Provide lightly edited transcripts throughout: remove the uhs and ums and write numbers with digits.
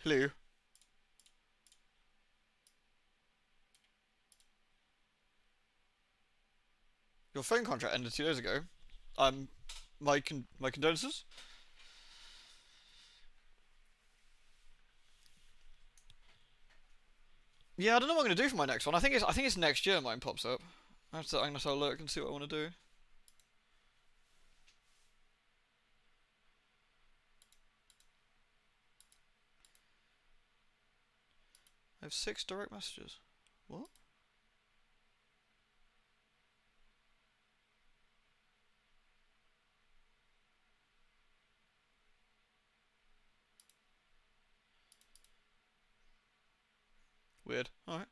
Hello. Your phone contract ended 2 days ago. My condolences. Yeah, I don't know what I'm gonna do for my next one. I think it's next year mine pops up. I'm gonna have a look and see what I want to do. I have 6 direct messages. What? Weird. Alright.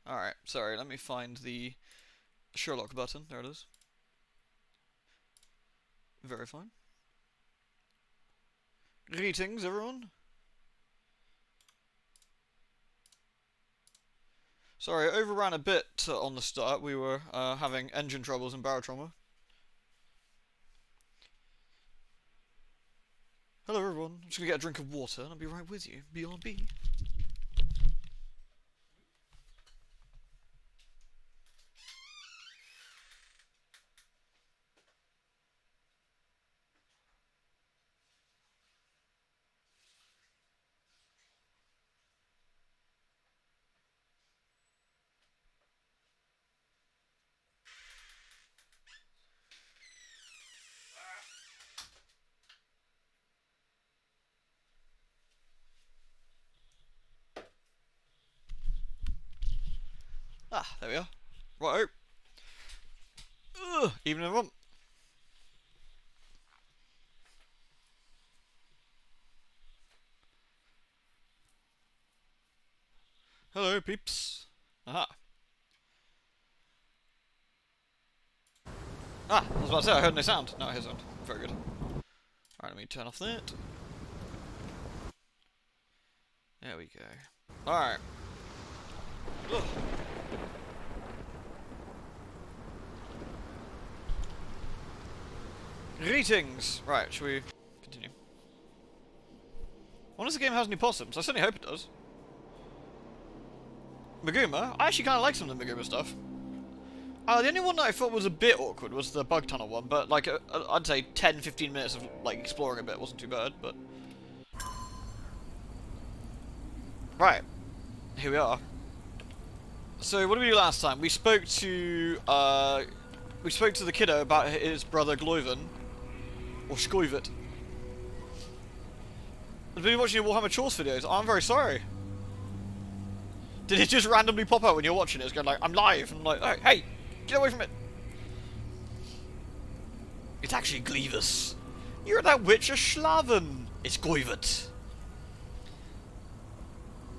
Alright, sorry, let me find the Sherlock button. There it is. Very fine. Greetings, everyone. Sorry, I overran a bit on the start. We were having engine troubles and barrel trauma. Hello, everyone. I'm just gonna get a drink of water and I'll be right with you. BRB. Ah, there we are. Righto. Ugh, evening, everyone. Hello, peeps. Aha. Ah, I was about to say, I heard no sound. No, I hear sound. Very good. Alright, let me turn off that. There we go. Alright. Greetings! Right, shall we continue? I wonder if the game has any possums. I certainly hope it does. Maguma? I actually kind of like some of the Maguma stuff. The only one that I thought was a bit awkward was the bug tunnel one, but like, I'd say 10-15 minutes of like exploring a bit wasn't too bad, but... Right. Here we are. So, what did we do last time? We spoke to the kiddo about his brother Gloiven. Or Skoivit. I've been watching your Warhammer Chores videos. I'm very sorry. Did it just randomly pop out when you're watching it? It's going like, I'm live. And I'm like, oh, hey, get away from it. It's actually Gleavis. You're that witch of Schlaven. It's Goivit.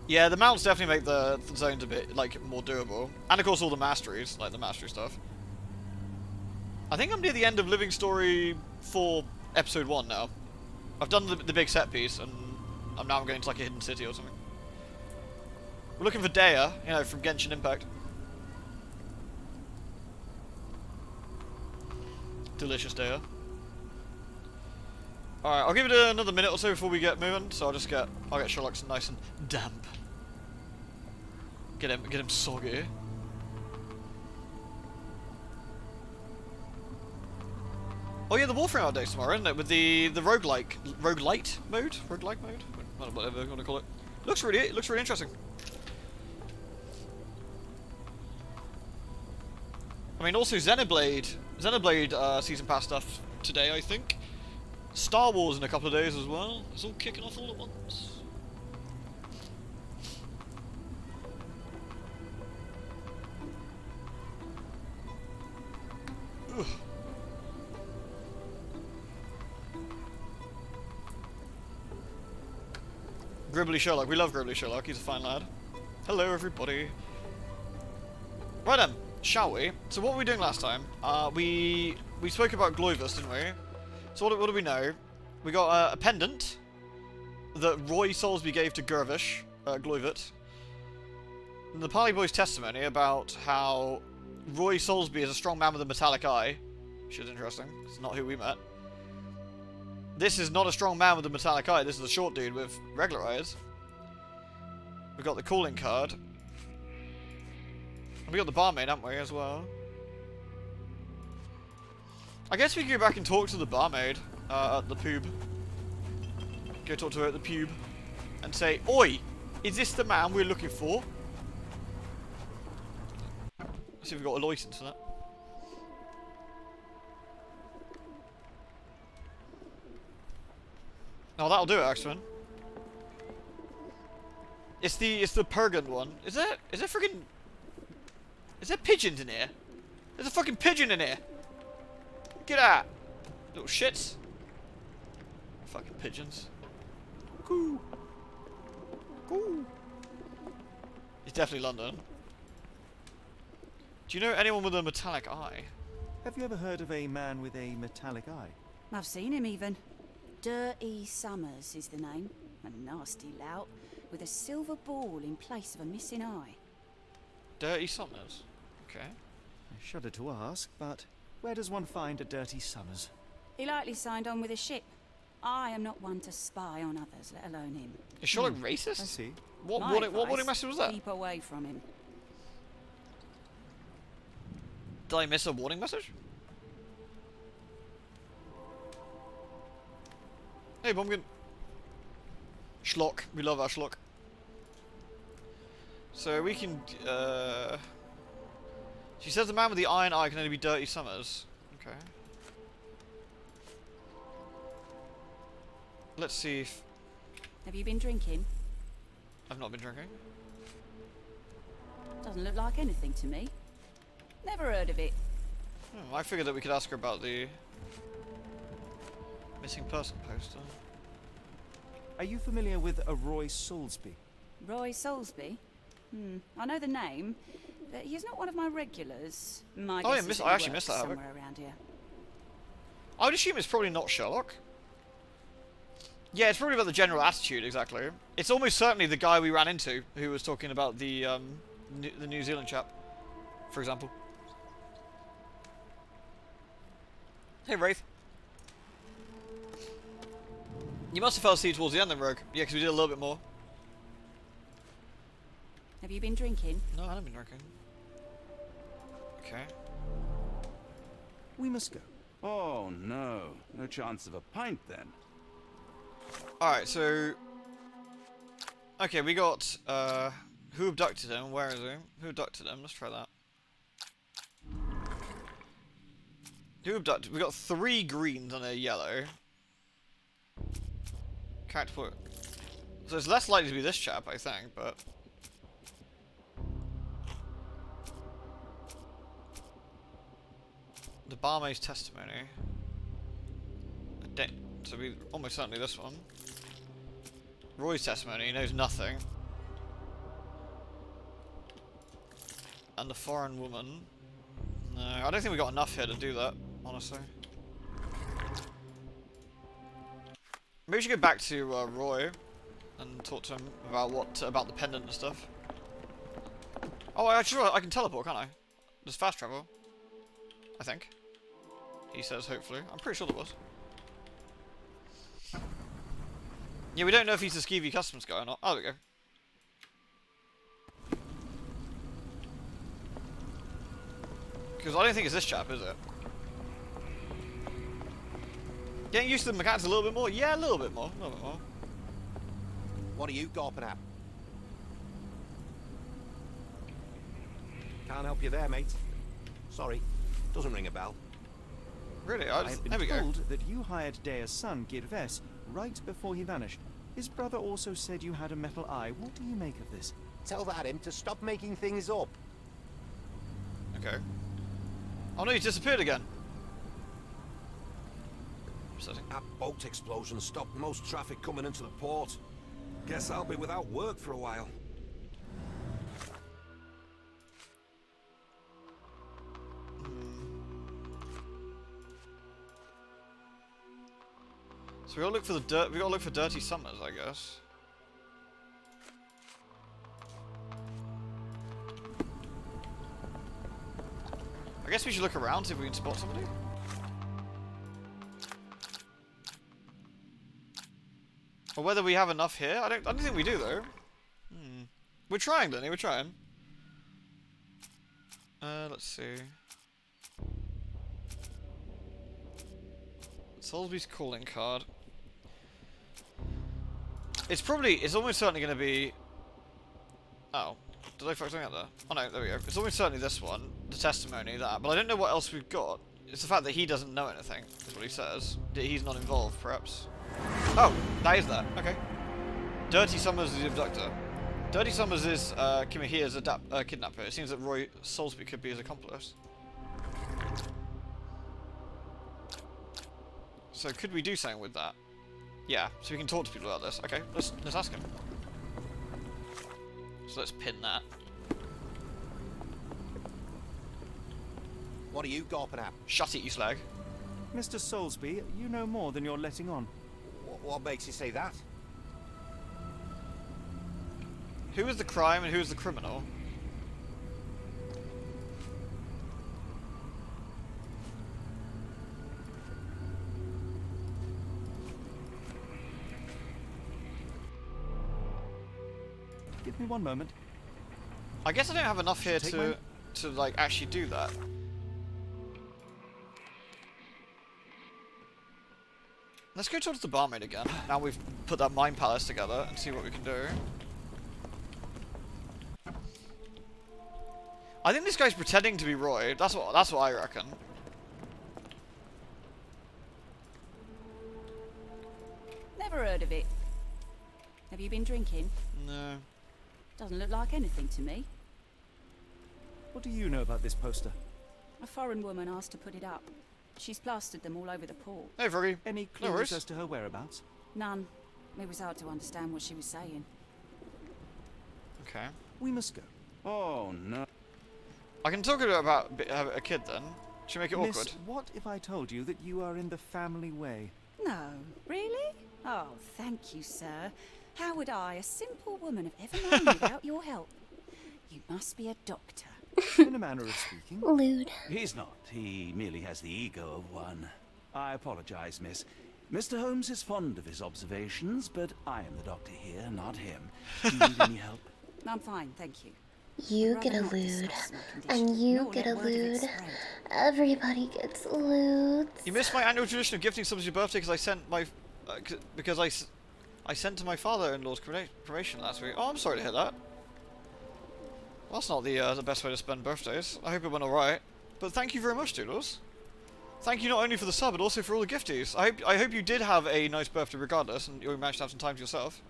Yeah, the mounts definitely make the zones a bit, like, more doable. And of course all the masteries, like the mastery stuff. I think I'm near the end of Living Story 4 Episode 1 now. I've done the big set piece, and I'm now going to like a hidden city or something. We're looking for Dea, you know, from Genshin Impact. Delicious Dea. Alright, I'll give it another minute or so before we get moving, so I'll get Sherlock nice and damp. Get him soggy. Oh yeah, the Warframe update's tomorrow, isn't it? With the roguelite mode? Roguelike mode? Whatever you want to call it. It looks really interesting. I mean, also Xenoblade Season Pass stuff today, I think. Star Wars in a couple of days as well. It's all kicking off all at once. Ugh. Gribbly Sherlock. We love Gribbly Sherlock. He's a fine lad. Hello, everybody. Right then, shall we? So what were we doing last time? We spoke about Gloivus, didn't we? So what do we know? We got a pendant that Roy Soulsby gave to Gervish, Gloivit. And the Parley Boy's testimony about how Roy Soulsby is a strong man with a metallic eye, which is interesting. It's not who we met. This is not a strong man with a metallic eye. This is a short dude with regular eyes. We've got the calling card. And we got the barmaid, haven't we, as well? I guess we can go back and talk to the barmaid at the pub. Go talk to her at the pub. And say, "Oi! Is this the man we're looking for?" Let's see if we've got a license for that. Oh, that'll do it, actually. It's the Pergan one. Is there friggin'... Is there pigeons in here? There's a fucking pigeon in here! Get out! Little shits. Fucking pigeons. Coo! Coo! It's definitely London. Do you know anyone with a metallic eye? Have you ever heard of a man with a metallic eye? I've seen him even. Dirty Summers is the name. A nasty lout with a silver ball in place of a missing eye. Dirty Summers? Okay. I shudder to ask, but where does one find a Dirty Summers? He likely signed on with a ship. I am not one to spy on others, let alone him. Is Sherlock racist? I see. What My warning advice, message was that? Keep away from him. Did I miss a warning message? Hey, Bumpkin. Schlock. We love our schlock. So we can, She says the man with the iron eye can only be Dirty Summers. Okay. Let's see if... Have you been drinking? I've not been drinking. Doesn't look like anything to me. Never heard of it. I figured that we could ask her about the missing person poster. Are you familiar with a Roy Soulsby? Roy Soulsby? I know the name, but he's not one of my regulars. My Oh, guess yeah, is I he actually missed works that, have I? somewhere around here. I would assume it's probably not Sherlock. Yeah, it's probably about the general attitude, exactly. It's almost certainly the guy we ran into who was talking about the New Zealand chap, for example. Hey, Wraith. You must have fell asleep towards the end then, Rogue. Yeah, because we did a little bit more. Have you been drinking? No, I haven't been drinking. Okay. We must go. Oh no, no chance of a pint then. Alright, so... Okay, we got, who abducted him? Where is he? Who abducted him? Let's try that. Who abducted? We got 3 greens and a yellow. Character point. So it's less likely to be this chap, I think, but... The barmaid's testimony. So we almost certainly this one. Roy's testimony, he knows nothing. And the foreign woman. No, I don't think we got enough here to do that, honestly. Maybe we should go back to Roy and talk to him about the pendant and stuff. Oh, I can teleport, can't I? There's fast travel. I think. He says, hopefully. I'm pretty sure there was. Yeah, we don't know if he's a skeevy customs guy or not. Oh, there we go. Because I don't think it's this chap, is it? Getting used to the mechanics a little bit more? Yeah, a little bit more. A little bit more. What are you gawping at? Can't help you there, mate. Sorry. Doesn't ring a bell. Really? I have there we been go. told that you hired Dea's son, Girves, right before he vanished. His brother also said you had a metal eye. What do you make of this? Tell that him to stop making things up. Okay. Oh no, he's disappeared again. Upsetting. That boat explosion stopped most traffic coming into the port. Guess I'll be without work for a while. So we gotta look for the dirt. We gotta look for Dirty Summers, I guess. I guess we should look around, see if we can spot somebody. Or whether we have enough here. I don't think we do though. We're trying, Lenny, we're trying. Let's see. Soulsby's calling card. It's almost certainly going to be... Oh, did I fuck something up there? Oh no, there we go. It's almost certainly this one, the testimony, that. But I don't know what else we've got. It's the fact that he doesn't know anything, is what he says. That he's not involved, perhaps. Oh, that is that. Okay. Dirty Summers is the abductor. Dirty Summers is Kimihia's kidnapper. It seems that Roy Soulsby could be his accomplice. So could we do something with that? Yeah, so we can talk to people about this. Okay, let's ask him. So let's pin that. What are you gawping at? Shut it, you slag. Mr. Soulsby, you know more than you're letting on. What makes you say that? Who is the crime and who is the criminal? Give me one moment. I guess I don't have enough here Take to mine? like actually do that. Let's go towards the barmaid again. Now we've put that mind palace together and see what we can do. I think this guy's pretending to be Roy. That's what I reckon. Never heard of it. Have you been drinking? No. Doesn't look like anything to me. What do you know about this poster? A foreign woman asked to put it up. She's plastered them all over the port. Hey, Froggy. Any No worries. clues as to her whereabouts? None. It was hard to understand what she was saying. Okay. We must go. Oh, no. I can talk about a kid then. Should we make it Miss, awkward? what if I told you that you are in the family way? No, really? Oh, thank you, sir. How would I, a simple woman, have ever known without your help? You must be a doctor. In a manner of speaking. Lewd. He's not. He merely has the ego of one. I apologize, miss. Mr. Holmes is fond of his observations, but I am the doctor here, not him. Do you need any help? I'm fine, thank you. You I'd get a rather not lewd. discuss my condition, And you nor get let a word of it lewd. spread. Everybody gets lewd. You missed my annual tradition of gifting somebody your birthday because I sent my I sent to my father-in-law's cremation last week. Oh, I'm sorry to hear that. Well, that's not the best way to spend birthdays. I hope it went all right. But thank you very much, Doodles. Thank you not only for the sub, but also for all the gifties. I hope you did have a nice birthday regardless, and you managed to have some time to yourself.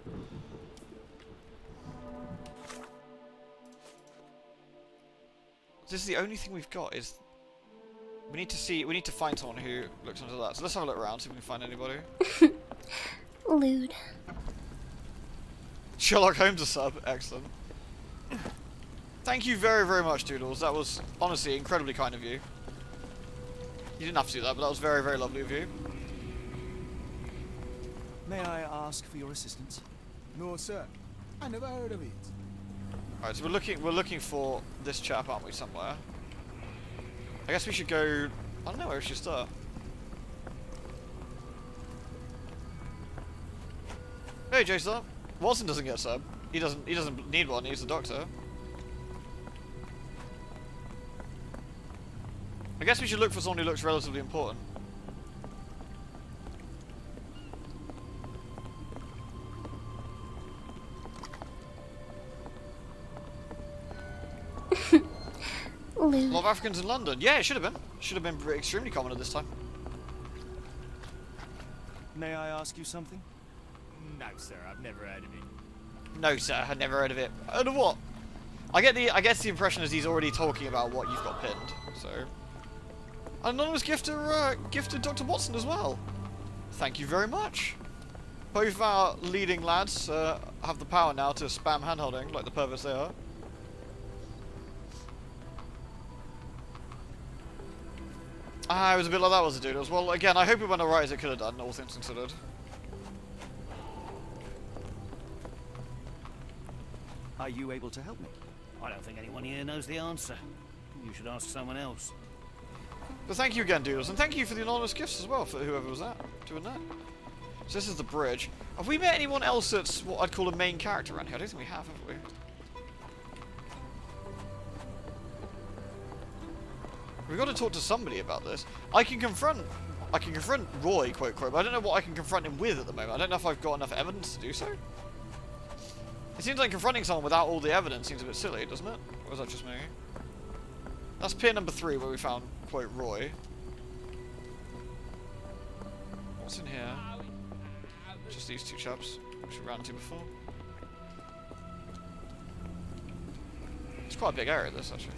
This is the only thing we've got. Is we need to find someone who looks into that. So let's have a look around, see if we can find anybody. Lewd. Sherlock Holmes a sub, excellent. Thank you very, very much, Doodles. That was honestly incredibly kind of you. You didn't have to do that, but that was very, very lovely of you. May I ask for your assistance? No, sir. I never heard of it. Alright, so we're looking for this chap, aren't we, somewhere? I guess we should go. I don't know where we should start. Hey, Jason. Watson doesn't get a sub. He doesn't need one. He's the doctor. I guess we should look for someone who looks relatively important. A Lewd. lot of Africans in London. Yeah, it should have been. Should have been extremely common at this time. May I ask you something? No, sir. I've never heard of it. No, sir. I've never heard of it. Heard of what? I guess the impression is he's already talking about what you've got pinned. So, anonymous gifter gifted Dr. Watson as well. Thank you very much. Both our leading lads have the power now to spam handholding like the perverts they are. Ah, it was a bit like that, was it, Doodles? Well, again, I hope it went alright as it could have done, all things considered. Are you able to help me? I don't think anyone here knows the answer. You should ask someone else. But thank you again, Doodles, and thank you for the anonymous gifts as well, for whoever was that, doing that. So this is the bridge. Have we met anyone else that's what I'd call a main character around here? I don't think we have we? We've got to talk to somebody about this. I can confront Roy, quote, but I don't know what I can confront him with at the moment. I don't know if I've got enough evidence to do so. It seems like confronting someone without all the evidence seems a bit silly, doesn't it? Or is that just me? That's pier number 3 where we found, quote, Roy. What's in here? Just these two chaps, which we ran into before. It's quite a big area, this, actually.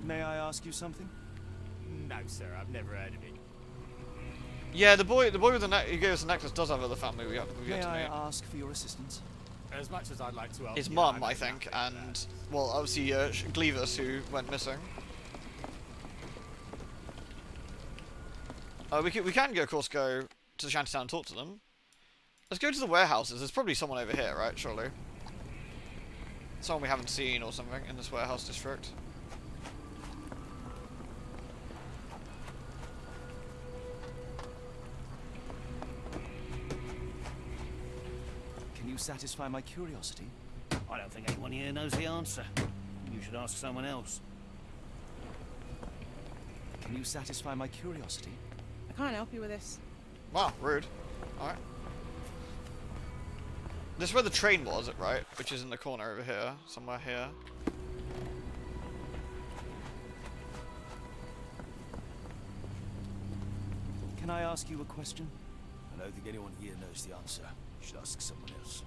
May I ask you something? No, sir, I've never heard of it. Yeah, the boy with the who gave us the necklace does have other family we've yet May to I meet. ask for your assistance? As much as I'd like to help His you, mum, know I think, nothing and, well, obviously, Gleavis, who went missing. We can go, of course, go to the shantytown and talk to them. Let's go to the warehouses. There's probably someone over here, right, surely? Someone we haven't seen or something in this warehouse district. Can you satisfy my curiosity? I don't think anyone here knows the answer. You should ask someone else. Can you satisfy my curiosity? I can't help you with this. Wow, rude. Alright. This is where the train was, right? Which is in the corner over here. Somewhere here. Can I ask you a question? I don't think anyone here knows the answer. You should ask someone else.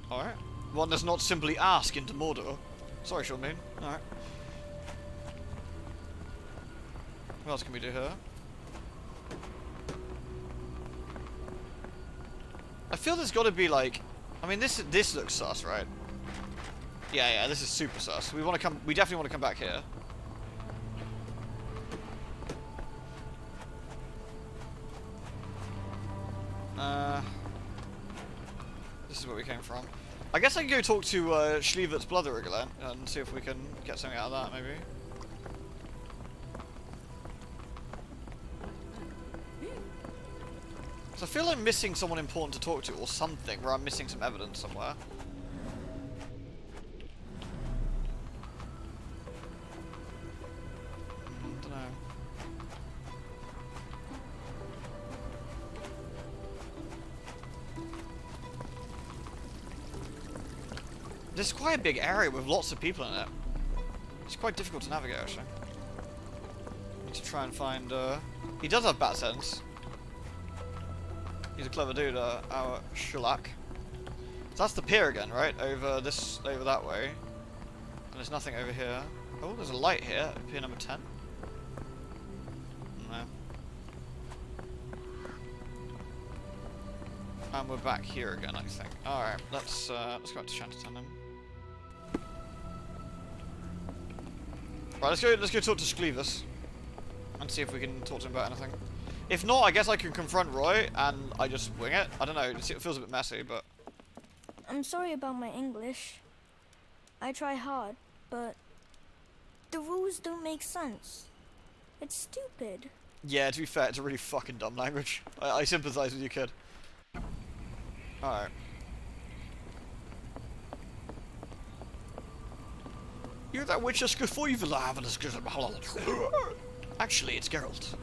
Alright. One does not simply ask into Mordor. Sorry, Sean Moon. Alright. What else can we do here? I feel there's got to be like, I mean, this looks sus, right? Yeah, this is super sus. We definitely want to come back here. This is where we came from. I guess I can go talk to Schleevert's brother again and see if we can get something out of that, maybe. So I feel like I'm missing someone important to talk to, or something, where I'm missing some evidence somewhere. Dunno. This is quite a big area with lots of people in it. It's quite difficult to navigate, actually. Need to try and find, he does have bat sense. He's a clever dude, our Sherlock. So that's the pier again, right? Over that way. And there's nothing over here. Oh, there's a light here, pier number 10. No. And we're back here again, I think. Alright, let's go back to Shantytown then. Right, let's go talk to Schleevis. And see if we can talk to him about anything. If not, I guess I can confront Roy and I just wing it. I don't know, it feels a bit messy, but... I'm sorry about my English. I try hard, but the rules don't make sense. It's stupid. Yeah, to be fair, it's a really fucking dumb language. I sympathize with you, kid. Alright. You're that witch that's before you've alive and actually, it's Geralt.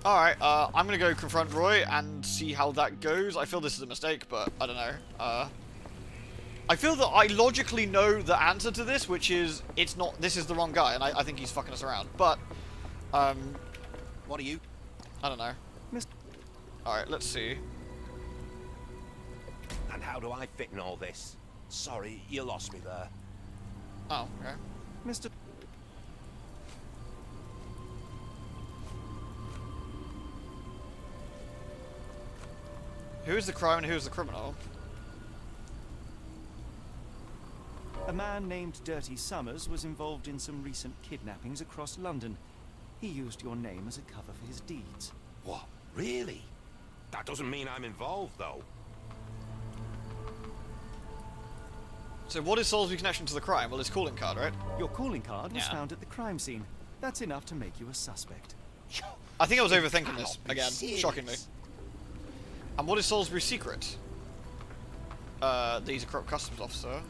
Alright, I'm gonna go confront Roy and see how that goes. I feel this is a mistake, but I don't know. I feel that I logically know the answer to this, which is, this is the wrong guy, and I think he's fucking us around. But, what are you? I don't know. Alright, let's see. And how do I fit in all this? Sorry, you lost me there. Oh, okay. Mr. Who's the crime and who's the criminal? A man named Dirty Summers was involved in some recent kidnappings across London. He used your name as a cover for his deeds. What? Really? That doesn't mean I'm involved, though. So what is Soulsby's connection to the crime? Well, his calling card, right? Your calling card was Yeah. found at the crime scene. That's enough to make you a suspect. I think I was overthinking this, cannot be again, serious. shockingly. And what is Salisbury's secret? That he's a corrupt customs officer.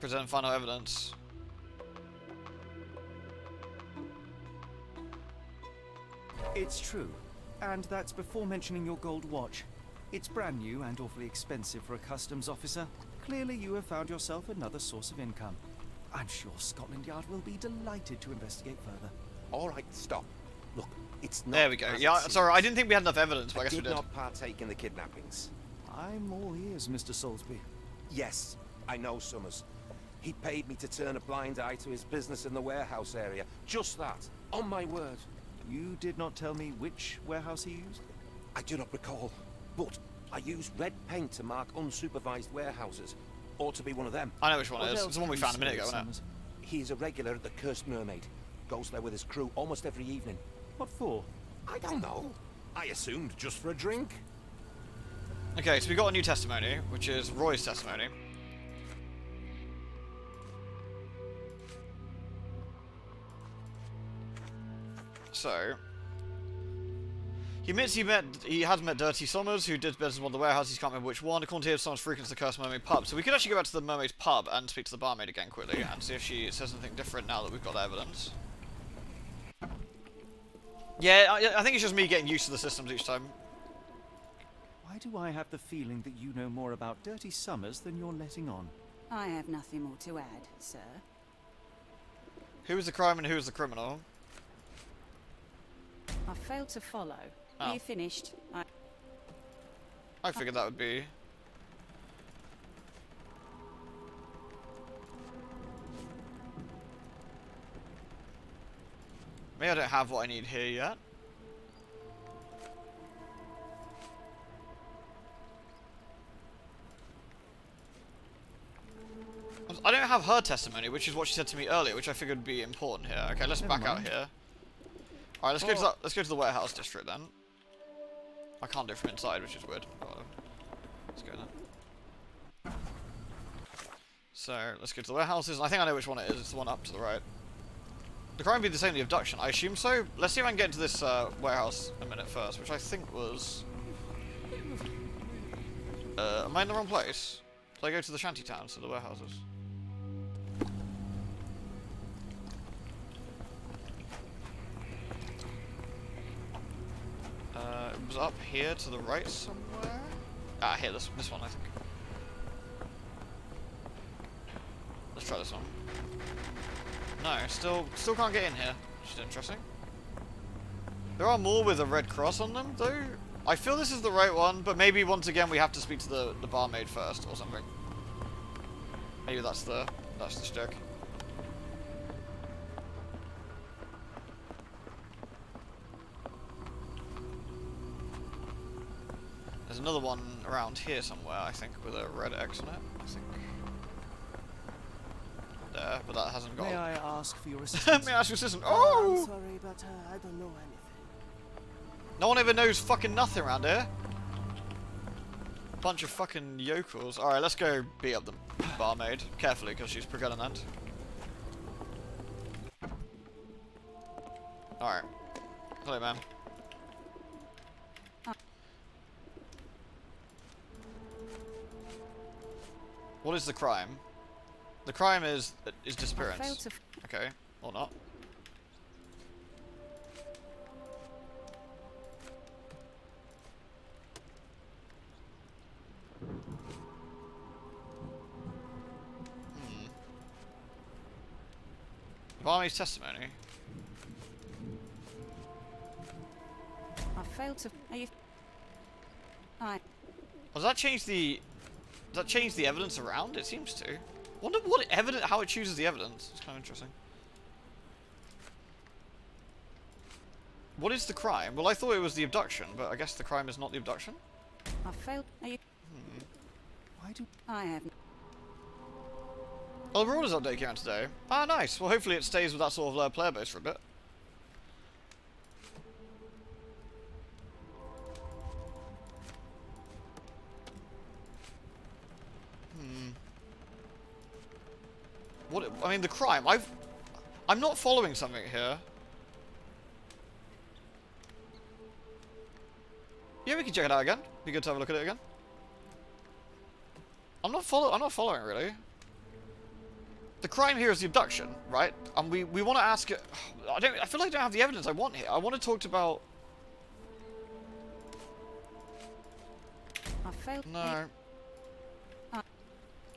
Present final evidence. It's true. And that's before mentioning your gold watch. It's brand new and awfully expensive for a customs officer. Clearly you have found yourself another source of income. I'm sure Scotland Yard will be delighted to investigate further. All right, stop. Look, it's not. There we go. as Yeah, serious. sorry, I didn't think we had enough evidence, but I guess we did did. not partake in the kidnappings. I'm all ears, Mr. Soulsby. Yes, I know Summers. He paid me to turn a blind eye to his business in the warehouse area. Just that. On my word. You did not tell me which warehouse he used? I do not recall. But I used red paint to mark unsupervised warehouses. Ought to be one of them. I know which one What it is. else It's the one we can you found a minute say, ago, wasn't Summers? He's a regular at the Cursed Mermaid. Goes there with his crew almost every evening. What for? I don't know. I assumed just for a drink. it? Okay, so we got a new testimony, which is Roy's testimony. So, he admits he has met Dirty Summers, who did business in one of the warehouses. He can't remember which one. According to him, Summers frequents the Cursed Mermaid pub. So we could actually go back to the Mermaid's pub and speak to the barmaid again quickly and see if she says anything different now that we've got the evidence. Yeah, I think it's just me getting used to the systems each time. Why do I have the feeling that you know more about Dirty Summers than you're letting on? I have nothing more to add, sir. Who is the crime and who is the criminal? I failed to follow. Oh. Are you finished? I figured that would be... Maybe I don't have what I need here yet. I don't have her testimony, which is what she said to me earlier, which I figured would be important here. Okay, let's Never back out mind. here. Alright, let's go to the warehouse district then. I can't do it from inside, which is weird. Oh, let's go then. So, let's go to the warehouses. I think I know which one it is. It's the one up to the right. The crime would be the same as the abduction. I assume so. Let's see if I can get into this warehouse a minute first, which I think was... am I in the wrong place? Did I go to the shanty towns, to the warehouses? It was up here to the right somewhere? Ah, here, this one, I think. Let's try this one. No, still can't get in here, which is interesting. There are more with a red cross on them, though. I feel this is the right one, but maybe once again we have to speak to the barmaid first, or something. Maybe that's the shtick. There's another one around here somewhere, I think, with a red X on it, I think. There, but that hasn't got... May I ask for your assistance? May I ask your assistant? I'm Oh! sorry, but I don't know anything. No one ever knows fucking nothing around here. Bunch of fucking yokels. Alright, let's go beat up the barmaid. Carefully, because she's pregnant. Alright. Hello, ma'am. What is the crime? The crime is disappearance. Okay, or not. Barmaid's testimony. I failed to... Are you... Does that change the... Does that change the evidence around? It seems to. Wonder what how it chooses the evidence. It's kind of interesting. What is the crime? Well, I thought it was the abduction, but I guess the crime is not the abduction. I failed... Are you... Why do... I have... Oh, the Marauders update came out today. Ah, nice. Well, hopefully it stays with that sort of player base for a bit. What? I mean, the crime. I'm not following something here. Yeah, we can check it out again. Be good to have a look at it again. I'm not following really. The crime here is the abduction, right? And we want to ask it. I feel like I don't have the evidence I want here. I want to talk about. I failed. No.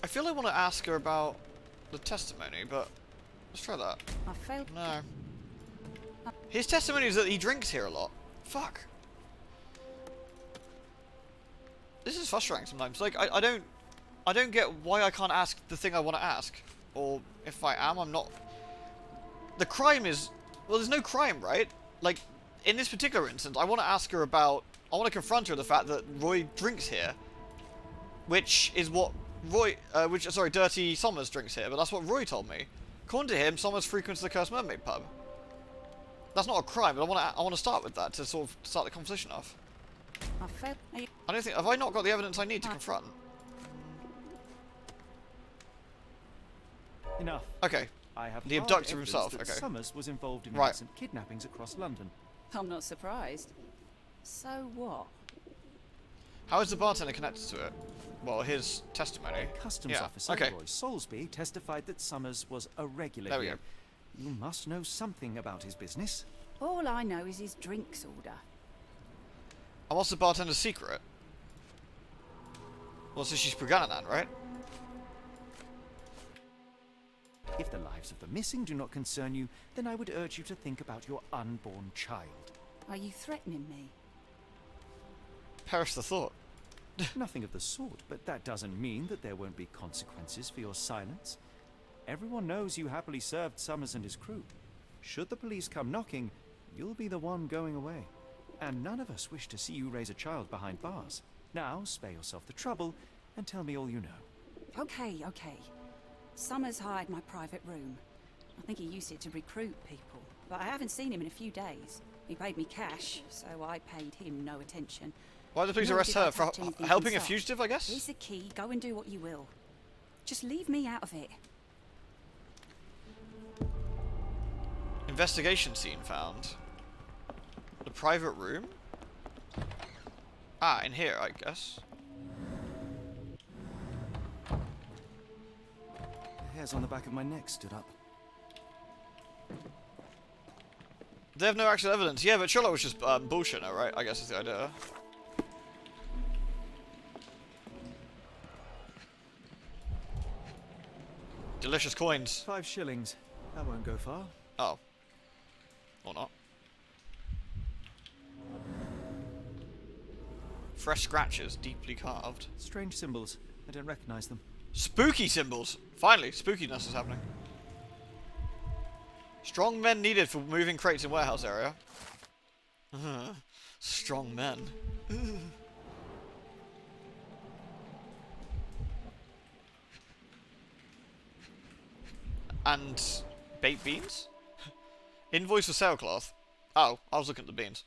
I feel I want to ask her about the testimony, but let's try that. I failed. No. His testimony is that he drinks here a lot. Fuck. This is frustrating sometimes. Like I don't get why I can't ask the thing I want to ask, or if I am, I'm not. The crime is, well, there's no crime, right? Like in this particular instance, I want to ask her about. I want to confront her with the fact that Roy drinks here, which is what Dirty Somers drinks here, but that's what Roy told me. According to him, Somers frequents the Cursed Mermaid pub. That's not a crime, but I want to start with that to sort of start the conversation off. I don't think, have I not got the evidence I need to confront? Enough. Okay. I have the hard abductor evidence himself. that Okay. Summers was involved in Right. recent kidnappings across London. I'm not surprised. So what? How is the bartender connected to it? Well, his testimony. Customs Yeah. officer Okay. Roy Soulsby testified that Summers was a regular There we here. go. You must know something about his business. All I know is his drinks order. And what's the bartender's secret? Well, so she's Pugananan, right? If the lives of the missing do not concern you, then I would urge you to think about your unborn child. Are you threatening me? Perish the thought. Nothing of the sort, but that doesn't mean that there won't be consequences for your silence. Everyone knows you happily served Summers and his crew. Should the police come knocking, you'll be the one going away. And none of us wish to see you raise a child behind bars. Now, spare yourself the trouble and tell me all you know. Okay. Summers hired my private room. I think he used it to recruit people, but I haven't seen him in a few days. He paid me cash, so I paid him no attention. Why did the police Nor arrest did I her for touch anything helping a inside. fugitive, I guess? Here's the key. Go and do what you will. Just leave me out of it. Investigation scene found. The private room? Ah, in here, I guess. The hairs on the back of my neck stood up. They have no actual evidence. Yeah, but Sherlock was just bullshit now, right? I guess is the idea. Delicious coins. 5 shillings. That won't go far. Oh. Or not. Fresh scratches, deeply carved. Strange symbols. I don't recognize them. Spooky symbols! Finally, spookiness is happening. Strong men needed for moving crates in warehouse area. Strong men. And baked beans? Invoice for sailcloth. Oh, I was looking at the beans.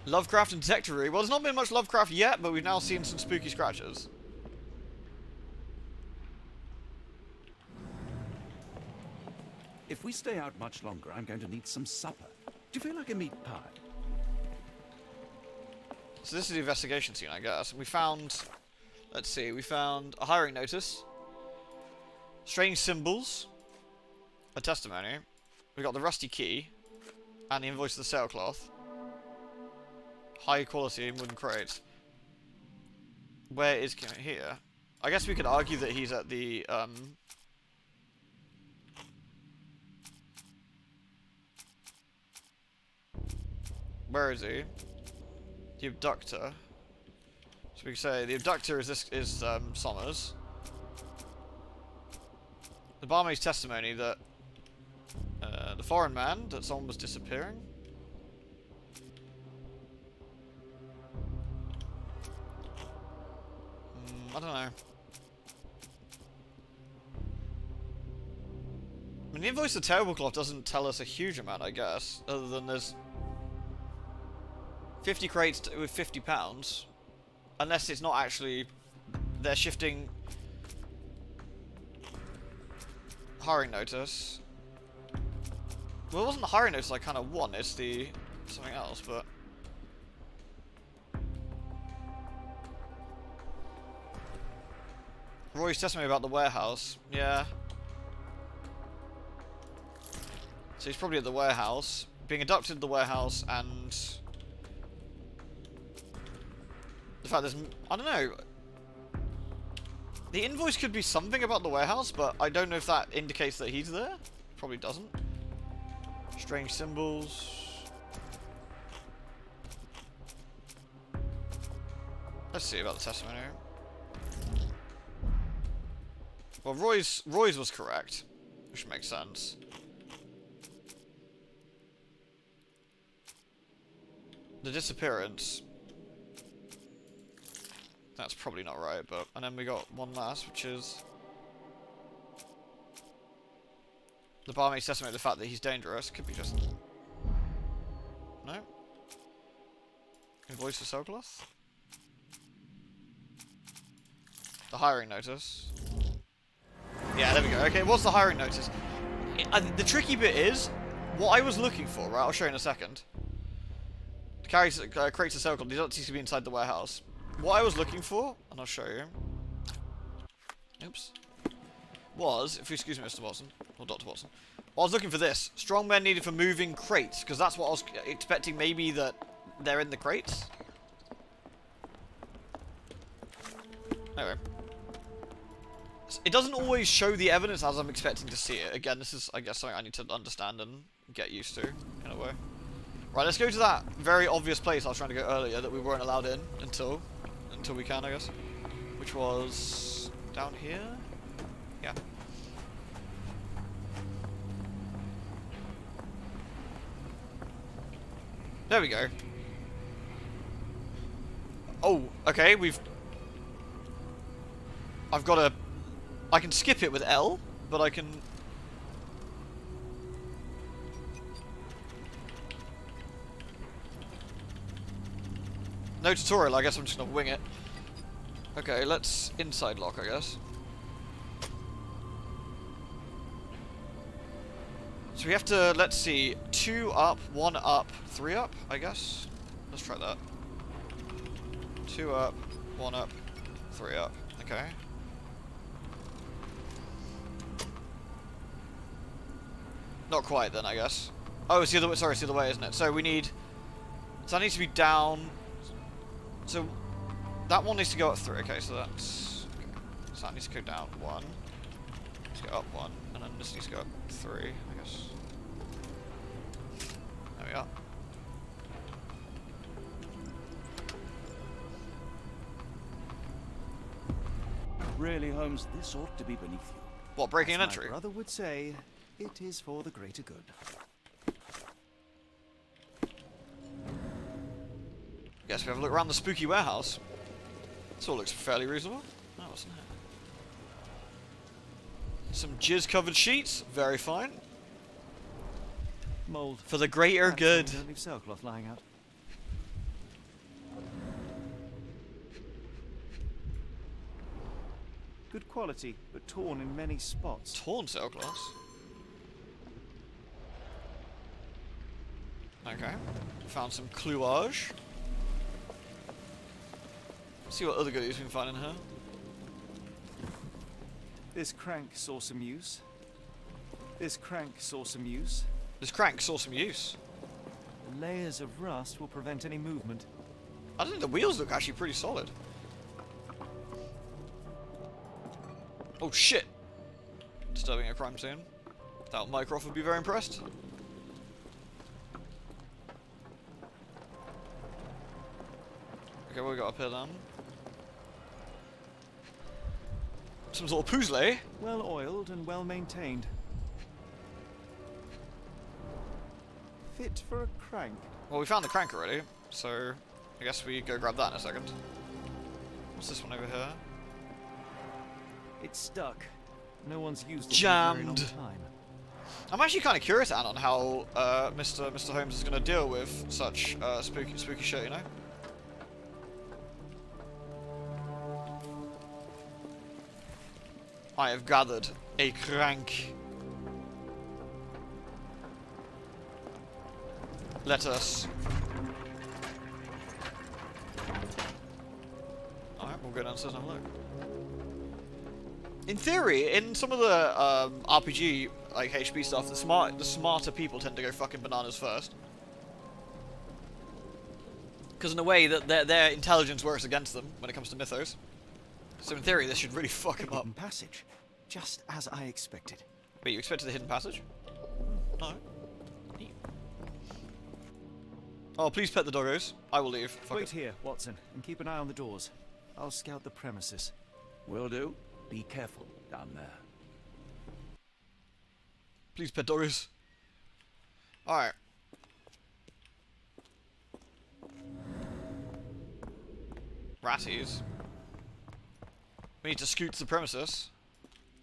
Lovecraft and Detectory. Well, there's not been much Lovecraft yet, but we've now seen some spooky scratches. If we stay out much longer, I'm going to need some supper. Do you feel like a meat pie? So this is the investigation scene, I guess. We found... Let's see, we found a hiring notice. Strange symbols. A testimony. We got the rusty key. And the invoice of the sailcloth. High quality wooden crates. Where is Kim here? I guess we could argue that he's at the, Where is he? The abductor. So we can say the abductor is Somers. The barmaid's testimony that the foreign man, that someone was disappearing. I don't know. I mean, the invoice of tablecloth doesn't tell us a huge amount, I guess, other than there's 50 crates with £50. Unless it's not actually... They're shifting... Hiring notice. Well, it wasn't the hiring notice I kind of want, it's the... something else, but... Roy's testimony about the warehouse. Yeah. So he's probably at the warehouse. Being abducted at the warehouse and... The fact there's... I don't know. The invoice could be something about the warehouse, but I don't know if that indicates that he's there. Probably doesn't. Strange symbols. Let's see about the testimony. Well, Roy's was correct, which makes sense. The disappearance. That's probably not right, but... And then we got one last, which is... The barmaid's testimony of the fact that he's dangerous. Could be just... No? Invoice for Sokoloth? The hiring notice. Yeah, there we go. Okay, what's the hiring notice? The tricky bit is, what I was looking for, right? I'll show you in a second. Carries crates of Sokoloth. These don't seem to be inside the warehouse. What I was looking for, and I'll show you. Oops. Was, if you excuse me, Mr. Watson, or Dr. Watson. Well, I was looking for this. Strong men needed for moving crates, because that's what I was expecting, maybe that they're in the crates. Anyway. It doesn't always show the evidence as I'm expecting to see it. Again, this is, I guess, something I need to understand and get used to, in a way. Right, let's go to that very obvious place I was trying to go earlier that we weren't allowed in until we can, I guess. Which was down here? Yeah. There we go. Oh, okay, I've got a... I can skip it with L, but I can... No tutorial, I guess I'm just gonna wing it. Okay, let's inside lock, I guess. So we have to, let's see, 2 up, 1 up, 3 up, I guess. Let's try that. 2 up, 1 up, 3 up. Okay. Not quite then, I guess. Oh, it's the other way, sorry, it's the other way, isn't it? So we need... So that needs to be down... So, that one needs to go up 3. Okay, so that's... Okay. So that needs to go down 1. Let's go up 1. And then this needs to go up 3, I guess. There we are. Really, Holmes, this ought to be beneath you. What, breaking As an entry? My brother would say, it is for the greater good. Guess we have a look around the spooky warehouse. This all looks fairly reasonable. No, wasn't it? Some jizz-covered sheets. Very fine. Mold. For the greater good. Don't leave sailcloth lying out. Good quality, but torn in many spots. Torn sailcloths? Okay. Found some clouage. See what other goodies we can find in here. This crank saw some use. This crank saw some use. This crank saw some use. Layers of rust will prevent any movement. I think the wheels look actually pretty solid. Oh shit! Disturbing a crime scene. That Mycroft would be very impressed. Okay, what we got up here then? Some sort of puzzle. Well oiled and well maintained. Fit for a crank. Well, we found the crank already, so I guess we go grab that in a second. What's this one over here? It's stuck. No one's used it Jammed. in a very long time. I'm actually kind of curious, Anne, on how Mr. Holmes is going to deal with such spooky shit, you know? I have gathered a crank. Let us... Alright, we'll go downstairs and have a look. In theory, in some of the RPG, like HP stuff, the smarter people tend to go fucking bananas first. Because in a way, that their intelligence works against them when it comes to mythos. So in theory, this should really fuck him up. Hidden passage, just as I expected. Wait, you expected the hidden passage? No. Oh, please pet the doggos. I will leave. Fuck Wait it. here, Watson, and keep an eye on the doors. I'll scout the premises. Will do. Be careful down there. Please pet doggos. Alright. Ratties. We need to scoot the premises.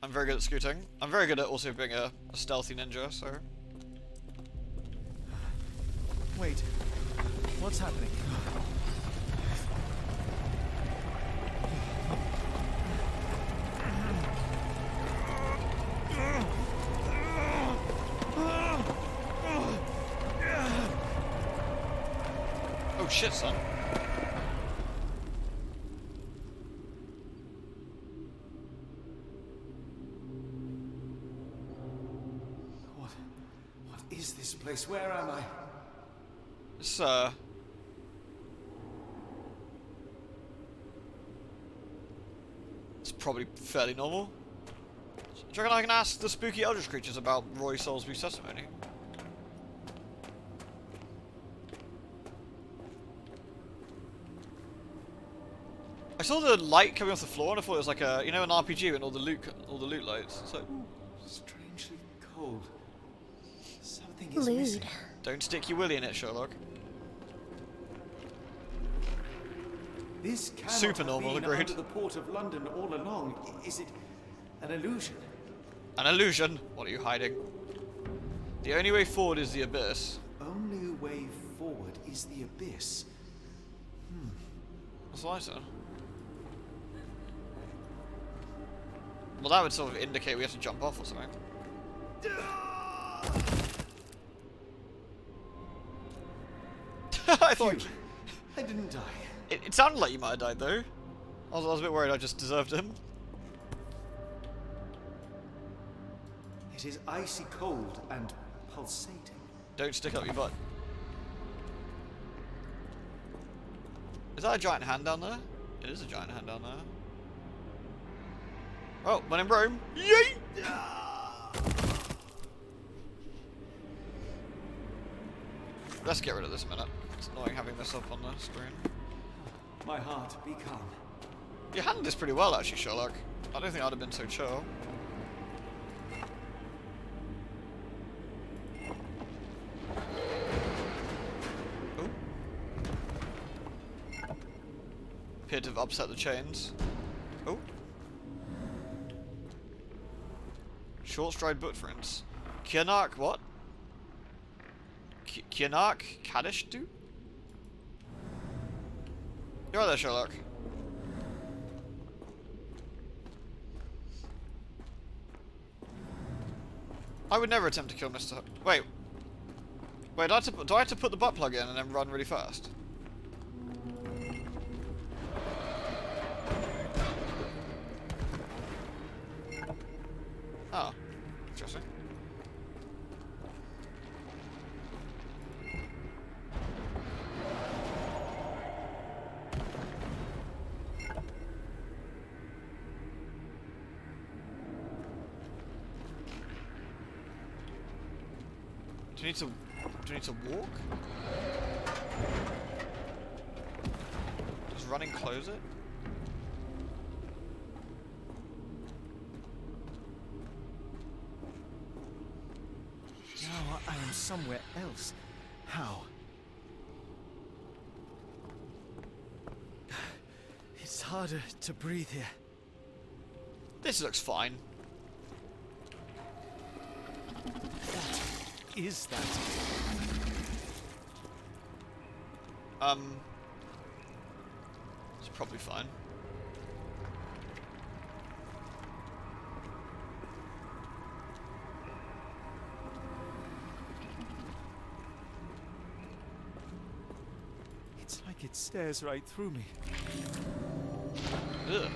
I'm very good at scooting. I'm very good at also being a stealthy ninja, so... Wait, what's happening? Oh shit, son. What is this place? Where am I? It's it's probably fairly normal. Do you reckon I can ask the spooky eldritch creatures about Roy Salisbury's testimony? I saw the light coming off the floor and I thought it was like a, you know, an RPG and all the loot lights. It's like, Strangely cold. Something is missing. Lewd. don't stick your willy in it, Sherlock. This cannot Super have normal, been agreed. under the port of London all along. Is it an illusion? An illusion? What are you hiding? The only way forward is the abyss. Only way forward is the abyss. That's what I said. Well, that would sort of indicate we have to jump off or something. I thought... Phew. I didn't die. It sounded like you might have died, though. I was a bit worried I just deserved him. It is icy cold and pulsating. Don't stick up your butt. Is that a giant hand down there? It is a giant hand down there. Oh, when in Rome. Yay! Let's get rid of this a minute. It's annoying having this up on the screen. My heart, be calm. You handled this pretty well, actually, Sherlock. I don't think I'd have been so chill. Ooh. Appeared to have upset the chains. Oh. Short stride footprints. Kianark, what? Kianark Kaddish do? You're right there, Sherlock. I would never attempt to kill Mr. Wait. Wait, do I have to put the butt plug in and then run really fast? Oh. Interesting. Do you need to walk? Does running close it? Now I am somewhere else. How? It's harder to breathe here. This looks fine. What is that? It's probably fine. It's like it stares right through me. Ugh.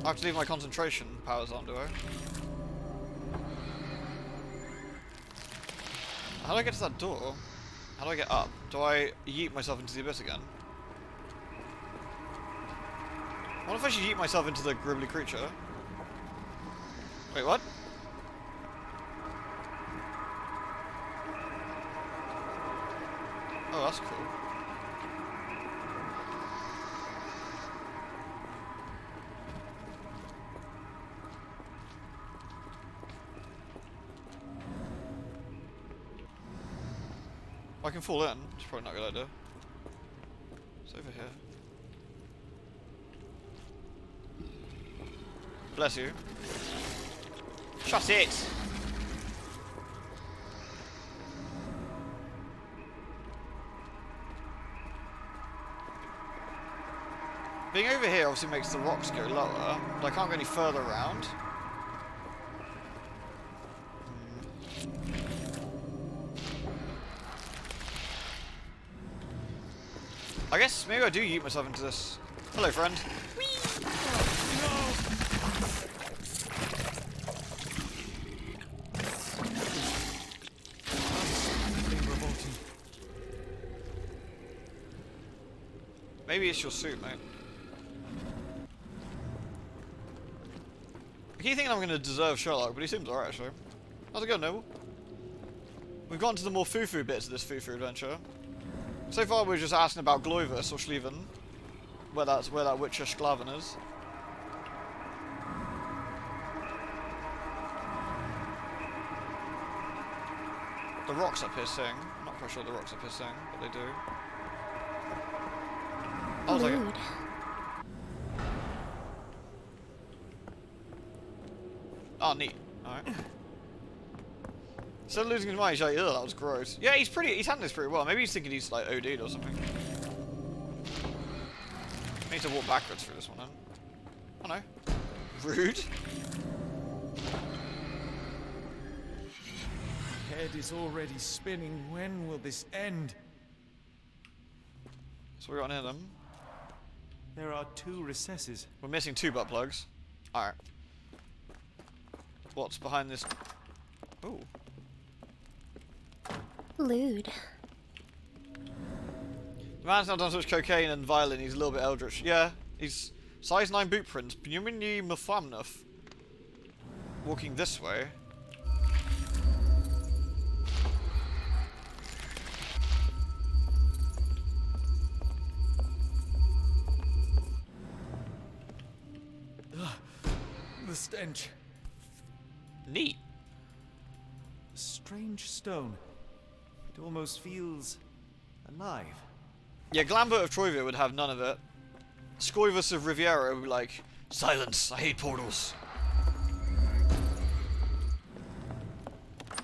I have to leave my concentration powers on, do I? How do I get to that door? How do I get up? Do I yeet myself into the abyss again? What if I should yeet myself into the gribbly creature? Wait, what? Oh, that's cool. I can fall in. It's probably not a good idea. It's over here. Bless you. Shut it! Being over here obviously makes the rocks go lower, but I can't go any further around. I guess maybe I do yeet myself into this. Hello, friend. Maybe it's your suit, mate. I keep thinking I'm going to deserve Sherlock, but he seems alright, actually. How's it going, Noble? We've gotten to the more foo-foo bits of this foo-foo adventure. So far, we're just asking about Gloivus or Schleven, where that Witcher Schlaven is. The rocks up here sing. I'm not quite sure the rocks up here sing, but they do. I was like, oh, neat. Alright. Instead of losing his mind, he's like, ugh, that was gross. Yeah, he's handling this pretty well. Maybe he's thinking he's like OD'd or something. I need to walk backwards through this one then. Oh no. Rude. Head is already spinning. When will this end? So we got near them. There are 2 recesses. We're missing 2 butt plugs. Alright. What's behind this? Ooh. Lewd. The man's not done so much cocaine and violin, he's a little bit eldritch. Yeah, he's size 9 boot prints. Pnumini Mufamnuf. Walking this way. The stench. Neat. A strange stone. It almost feels alive. Yeah, Glambert of Troivia would have none of it. Scoivus of Riviera would be like, silence, I hate portals.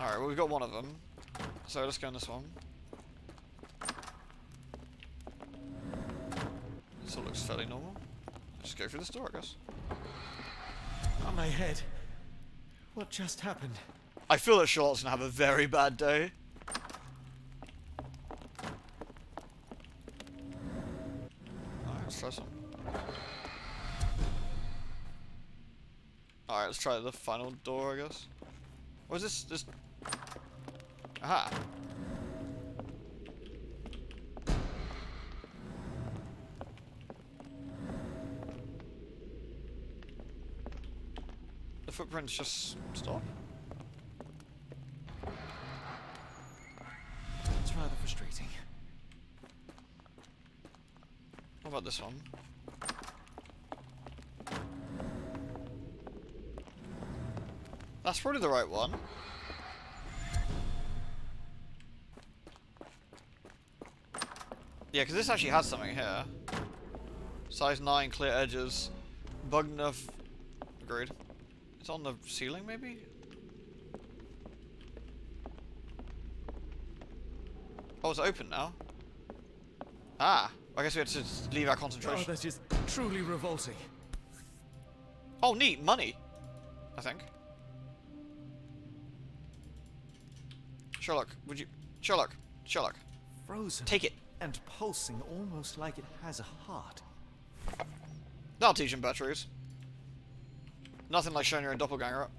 Alright, well we've got one of them. So let's go in this one. This all looks fairly normal. Just go through this door, I guess. On my head. What just happened? I feel that Charlotte's gonna have a very bad day. Alright, let's try some. Alright, let's try the final door, I guess. What is this? Aha! The footprints just stop? It's rather frustrating. What about this one? That's probably the right one. Yeah, because this actually has something here. Size 9, clear edges. Bug enough. Agreed. It's on the ceiling, maybe? Oh, it's open now. Ah, I guess we had to leave our Oh, concentration. that is truly revolting. Oh, neat. Money. I think. Sherlock, would you... Sherlock. Frozen. Take it. And pulsing almost like it has a heart. That'll teach him batteries. Nothing like showing your own doppelganger up.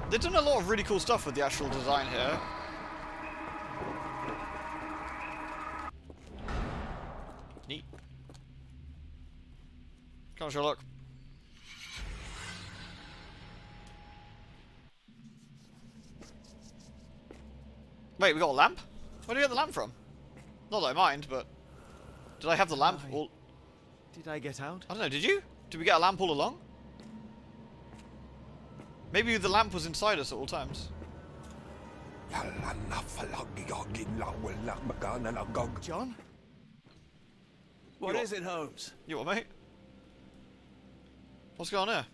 They've done a lot of really cool stuff with the actual design here. Neat. Come on, Sherlock. Wait, we got a lamp? Where did we get the lamp from? Not that I mind, but... Did I have the lamp all... Did I get out? I don't know, did you? Did we get a lamp all along? Maybe the lamp was inside us at all times. John? What is it, Holmes? You what, mate? What's going on here?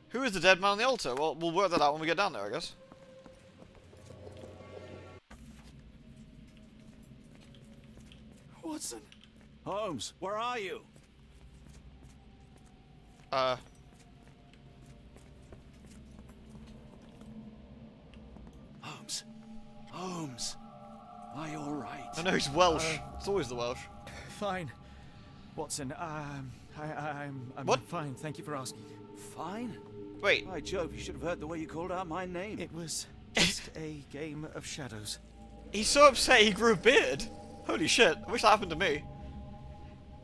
Who is the dead man on the altar? Well, we'll work that out when we get down there, I guess. Watson? Holmes, where are you? Holmes, are you all right? I know he's Welsh. It's always the Welsh. Fine. Watson, I'm What? fine, thank you for asking. Fine? Wait. By Jove, you should have heard the way you called out my name. It was just a game of shadows. He's so upset he grew a beard. Holy shit, I wish that happened to me.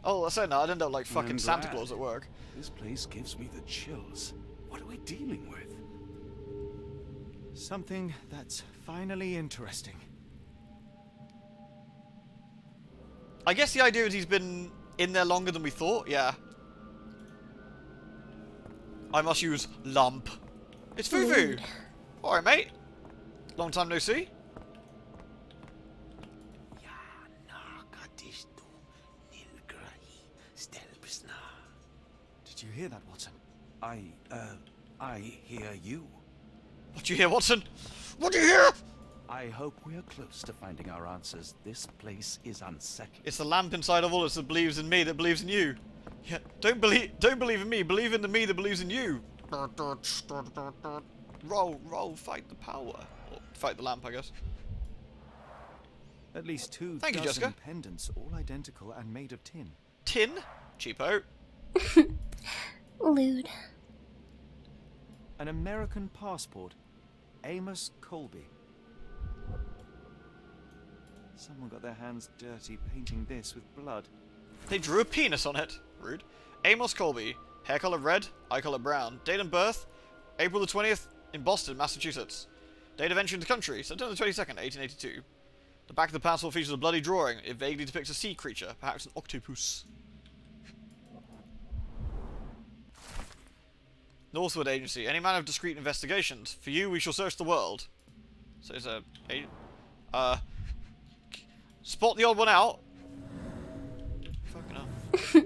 Oh, I said no, I'd end up like fucking I'm Santa glad. Claus at work. This place gives me the chills. What are we dealing with? Something that's finally interesting. I guess the idea is he's been in there longer than we thought, yeah. I must use lamp. It's Fufu! Alright, mate. Long time no see. Did you hear that, Watson? I hear you. What do you hear, Watson? What do you hear? I hope we are close to finding our answers. This place is unsettling. It's the lamp inside of all us that believes in me that believes in you. Yeah, don't believe in me, believe in the me that believes in you. Roll, fight the power. Or fight the lamp, I guess. At least two Thank you, dozen Jessica. pendants, all identical and made of tin. Tin? Cheapo. Lewd. An American passport. Amos Colby. Someone got their hands dirty painting this with blood. They drew a penis on it. Rude. Amos Colby. Hair color red, eye color brown. Date of birth, April the 20th in Boston, Massachusetts. Date of entry into the country, September the 22nd, 1882. The back of the passport features a bloody drawing. It vaguely depicts a sea creature, perhaps an octopus. Northwood Agency. Any man of discreet investigations. For you, we shall search the world. So it's a... spot the odd one out. Fucking hell.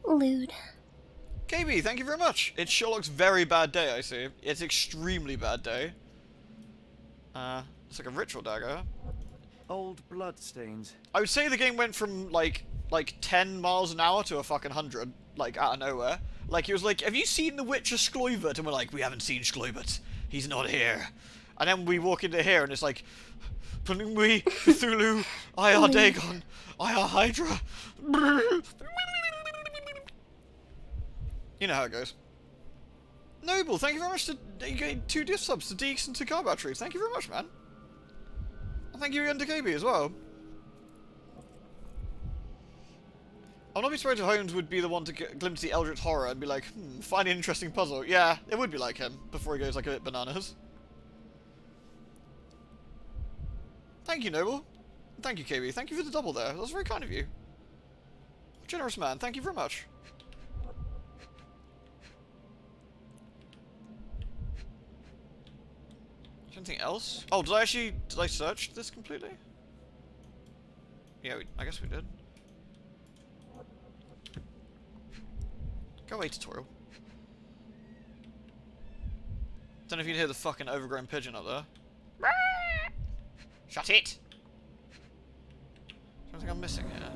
Lewd. KB, thank you very much. It's Sherlock's very bad day, I see. It's extremely bad day. It's like a ritual dagger. Old blood stains. I would say the game went from like 10 miles an hour to a fucking 100, like out of nowhere. Like it was like, have you seen The Witcher Skloivert? And we're like, we haven't seen Skloivert. He's not here. And then we walk into here and it's like, Panumbi, Cthulhu, IR Dagon, IR Hydra. You know how it goes. Noble, thank you very much. You gave 2 gift subs to Deeks and to Car Batteries. Thank you very much, man. And thank you again to KB as well. I'll not be surprised if Holmes would be the one to glimpse the Eldritch horror and be like, find an interesting puzzle. Yeah, it would be like him before he goes like a bit bananas. Thank you, Noble. Thank you, KB. Thank you for the double there. That was very kind of you. Generous man. Thank you very much. Is there anything else? Oh, did I search this completely? Yeah, I guess we did. Go away, tutorial. Don't know if you can hear the fucking overgrown pigeon up there. Shut it! Something I'm missing here.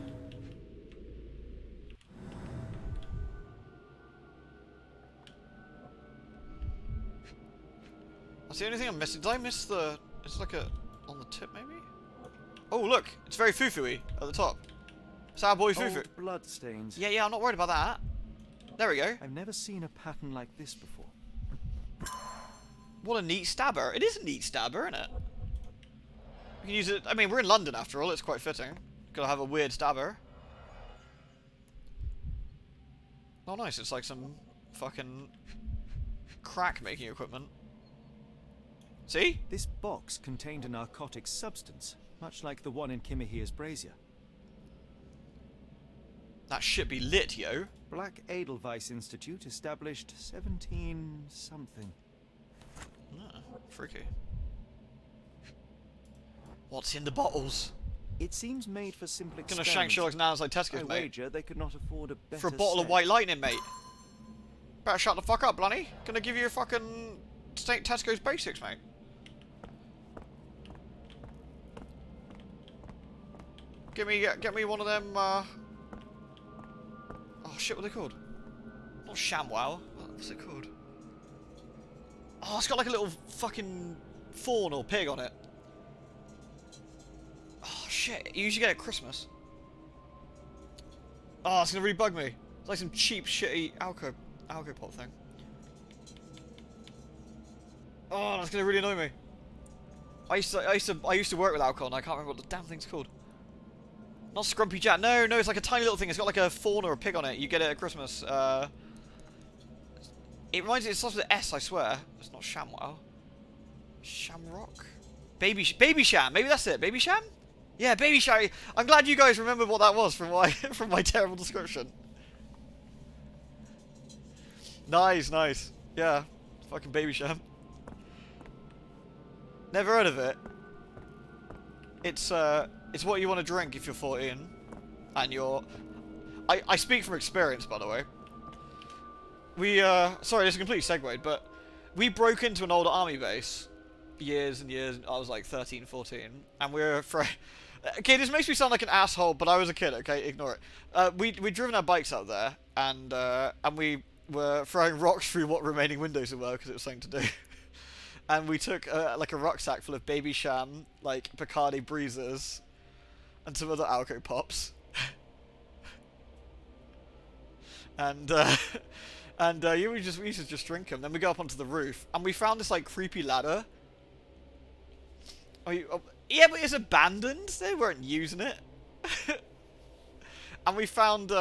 That's the only thing I'm missing. Did I miss the... Is it like a... on the tip, maybe? Oh, look! It's very foo-foo-y at the top. It's our boy Foo-foo. Old bloodstains. Yeah, I'm not worried about that. There we go. I've never seen a pattern like this before. What a neat stabber. It is a neat stabber, isn't it? We can use it... I mean, we're in London, after all. It's quite fitting. Gotta have a weird stabber. Oh, nice. It's like some fucking crack-making equipment. See? This box contained a narcotic substance, much like the one in Kimihia's brazier. That shit be lit, yo. Black Edelweiss Institute, established 17-something. Ah, freaky. What's in the bottles? It seems made for simple Gonna shank Sherlock's nails like Tesco's, mate. I wager they could not afford a better For a bottle of set. White Lightning, mate. Better shut the fuck up, Blunny. Gonna give you a fucking Tesco's basics, mate. Get me one of them, Oh shit, what are they called? Not ShamWow. What's it called? Oh, it's got like a little fucking fawn or pig on it. Oh shit, you usually get it at Christmas. Oh, it's gonna really bug me. It's like some cheap, shitty alco pop thing. Oh, that's gonna really annoy me. I used to work with alcohol and I can't remember what the damn thing's called. Not Scrumpy Jack. No, it's like a tiny little thing. It's got like a fawn or a pig on it. You get it at Christmas. It reminds me. It starts with an S. I swear. It's not ShamWow. Shamrock. Baby Sham. Maybe that's it. Baby Sham. Yeah, Baby Sham. I'm glad you guys remember what that was from my from my terrible description. Nice. Yeah, fucking Baby Sham. Never heard of it. It's what you want to drink if you're 14, and you're... I speak from experience, by the way. We, sorry, this is a complete segue, but we broke into an old army base years and years, I was like 13, 14, and we were afraid... Okay, this makes me sound like an asshole, but I was a kid, okay? Ignore it. We'd driven our bikes out there, and we were throwing rocks through what remaining windows there were, because it was something to do. And we took, like, a rucksack full of Baby Sham, like, Bacardi Breezers, and some other alco pops. and we used to just drink them. Then we go up onto the roof, and we found this like creepy ladder. Yeah, but it's abandoned. They weren't using it. And we found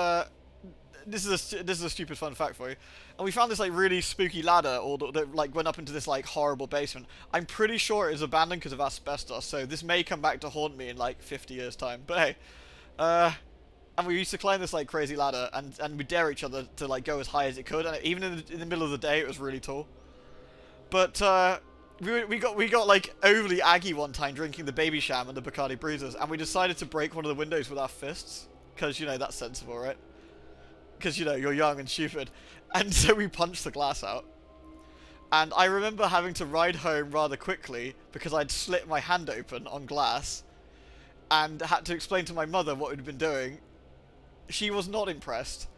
this is a stupid fun fact for you. And we found this like really spooky ladder, that like went up into this like horrible basement. I'm pretty sure it was abandoned because of asbestos. So this may come back to haunt me in like 50 years time. But hey, and we used to climb this like crazy ladder, and we dare each other to like go as high as it could. And even in the middle of the day, it was really tall. But we got like overly aggy one time drinking the Baby Sham and the Bacardi Breezers, and we decided to break one of the windows with our fists because you know that's sensible, right? Because, you know, you're young and stupid. And so we punched the glass out. And I remember having to ride home rather quickly because I'd slit my hand open on glass and had to explain to my mother what we'd been doing. She was not impressed.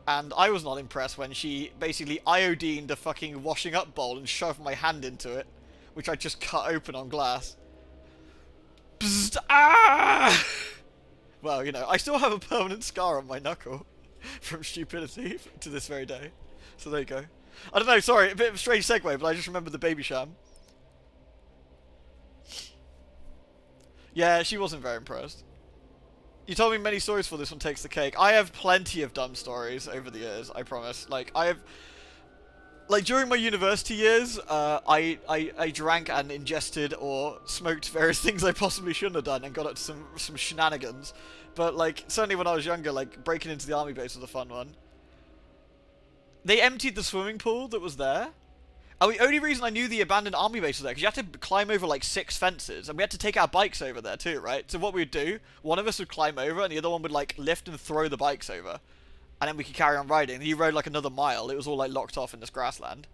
And I was not impressed when she basically iodined a fucking washing up bowl and shoved my hand into it, which I just cut open on glass. Bzzzt, ah! Well, you know, I still have a permanent scar on my knuckle. From stupidity to this very day. So there you go. I don't know, sorry, a bit of a strange segue, but I just remembered the Baby Sham. Yeah, she wasn't very impressed. You told me many stories for this one takes the cake. I have plenty of dumb stories over the years, I promise. Like, during my university years, I drank and ingested or smoked various things I possibly shouldn't have done and got up to some shenanigans. But, like, certainly when I was younger, like, breaking into the army base was a fun one. They emptied the swimming pool that was there. And the only reason I knew the abandoned army base was there, because you had to climb over, like, 6 fences, and we had to take our bikes over there too, right? So what we'd do, one of us would climb over, and the other one would, like, lift and throw the bikes over. and then we could carry on riding. Then you rode like another mile. It was all like locked off in this grassland.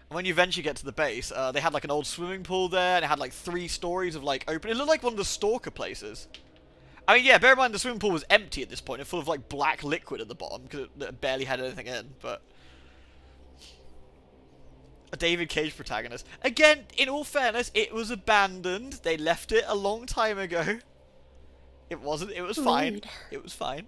And when you eventually get to the base, they had like an old swimming pool there, and it had like 3 stories of like open. It looked like one of the stalker places. I mean, yeah, bear in mind the swimming pool was empty at this point, and full of like black liquid at the bottom because it barely had anything in. But a David Cage protagonist. Again, in all fairness, it was abandoned. They left it a long time ago. It wasn't. It was fine. Rude. It was fine.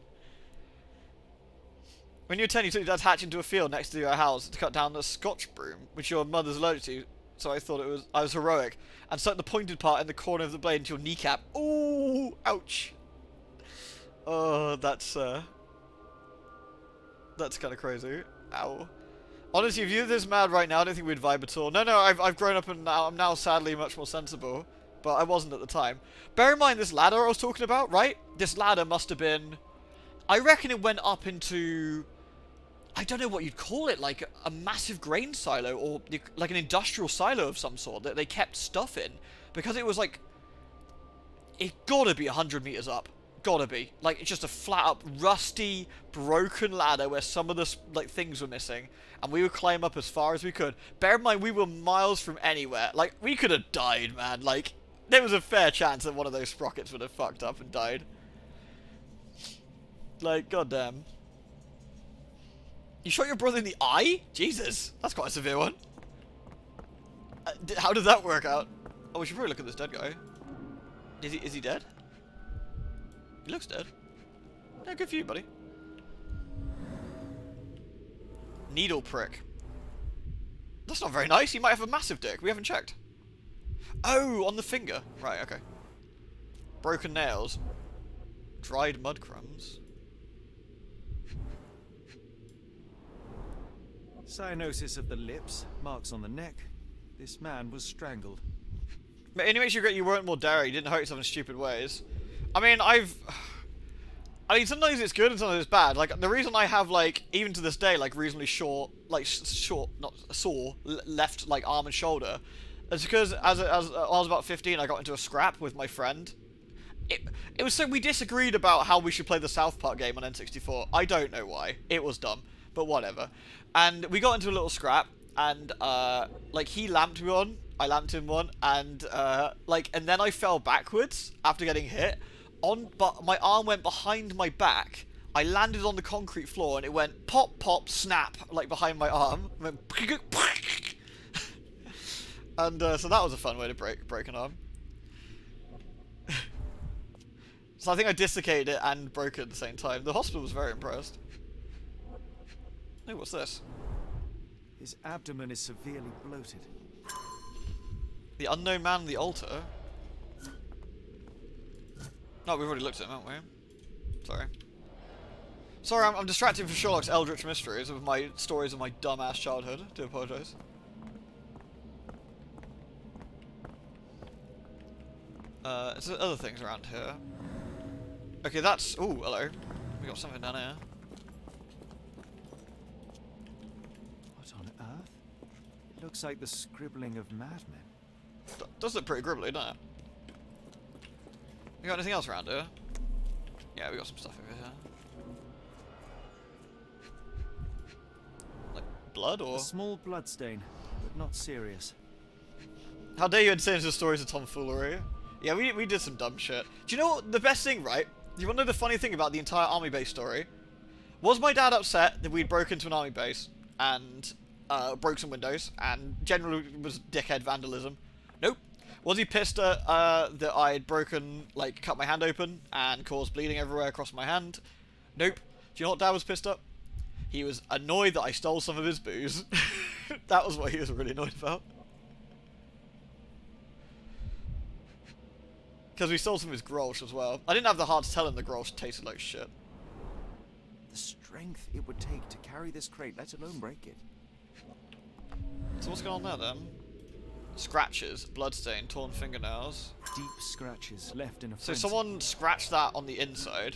When you were 10, you took your dad's hatch into a field next to your house to cut down the Scotch broom, which your mother's allergic to. So I thought I was heroic, and stuck the pointed part in the corner of the blade into your kneecap. Ooh, ouch. Oh, that's kind of crazy. Ow. Honestly, if you're this mad right now, I don't think we'd vibe at all. No, I've grown up and I'm now sadly much more sensible, but I wasn't at the time. Bear in mind this ladder I was talking about, right? This ladder must have been, I reckon it went up into, I don't know what you'd call it, like a massive grain silo or like an industrial silo of some sort that they kept stuff in, because it was like, it gotta be 100 meters up. Gotta be. Like, it's just a flat up, rusty, broken ladder where some of the like things were missing, and we would climb up as far as we could. Bear in mind, we were miles from anywhere. Like, we could have died, man. Like, there was a fair chance that one of those sprockets would have fucked up and died. Like, goddamn. You shot your brother in the eye? Jesus, that's quite a severe one. How did that work out? Oh, we should probably look at this dead guy. Is he dead? He looks dead. Yeah, good for you, buddy. Needle prick. That's not very nice. He might have a massive dick. We haven't checked. Oh, on the finger. Right, okay. Broken nails. Dried mud crumbs. Cyanosis of the lips, marks on the neck. This man was strangled. But it makes you regret you weren't more daring. You didn't hurt yourself in stupid ways. I mean, sometimes it's good and sometimes it's bad. Like, the reason I have, like, even to this day, like, reasonably short, not sore, left, like, arm and shoulder, is because as I was about 15, I got into a scrap with my friend. It was so we disagreed about how we should play the South Park game on N64. I don't know why. It was dumb, but whatever. And we got into a little scrap, and, like, he lamped me one, I lamped him one, and, and then I fell backwards after getting hit. But my arm went behind my back. I landed on the concrete floor and it went pop, pop, snap, like behind my arm. It went and so that was a fun way to break an arm. So I think I dislocated it and broke it at the same time. The hospital was very impressed. Hey, what's this? His abdomen is severely bloated. The unknown man on the altar? No, we've already looked at him, haven't we? Sorry. Sorry, I'm distracted from Sherlock's eldritch mysteries of my stories of my dumbass childhood. Do apologise. There's other things around here. Okay, that's... Ooh, hello. We got something down here. What on earth? It looks like the scribbling of madmen. Does look pretty gribbly, doesn't it? We got anything else around here? Yeah, we got some stuff over here. Like blood or? A small blood stain, but not serious. How dare you insane the stories of tomfoolery? Yeah, we did some dumb shit. Do you know what the best thing, right? You want to know the funny thing about the entire army base story? Was my dad upset that we'd broke into an army base and broke some windows and generally was dickhead vandalism? Nope. Was he pissed that I'd cut my hand open and caused bleeding everywhere across my hand? Nope. Do you know what Dad was pissed up? He was annoyed that I stole some of his booze. That was what he was really annoyed about. Because we stole some of his Grolsch as well. I didn't have the heart to tell him the Grolsch tasted like shit. The strength it would take to carry this crate, let alone break it. So what's going on there then? Scratches, bloodstain, torn fingernails. Deep scratches left in a So frenzy. someone scratched that on the inside.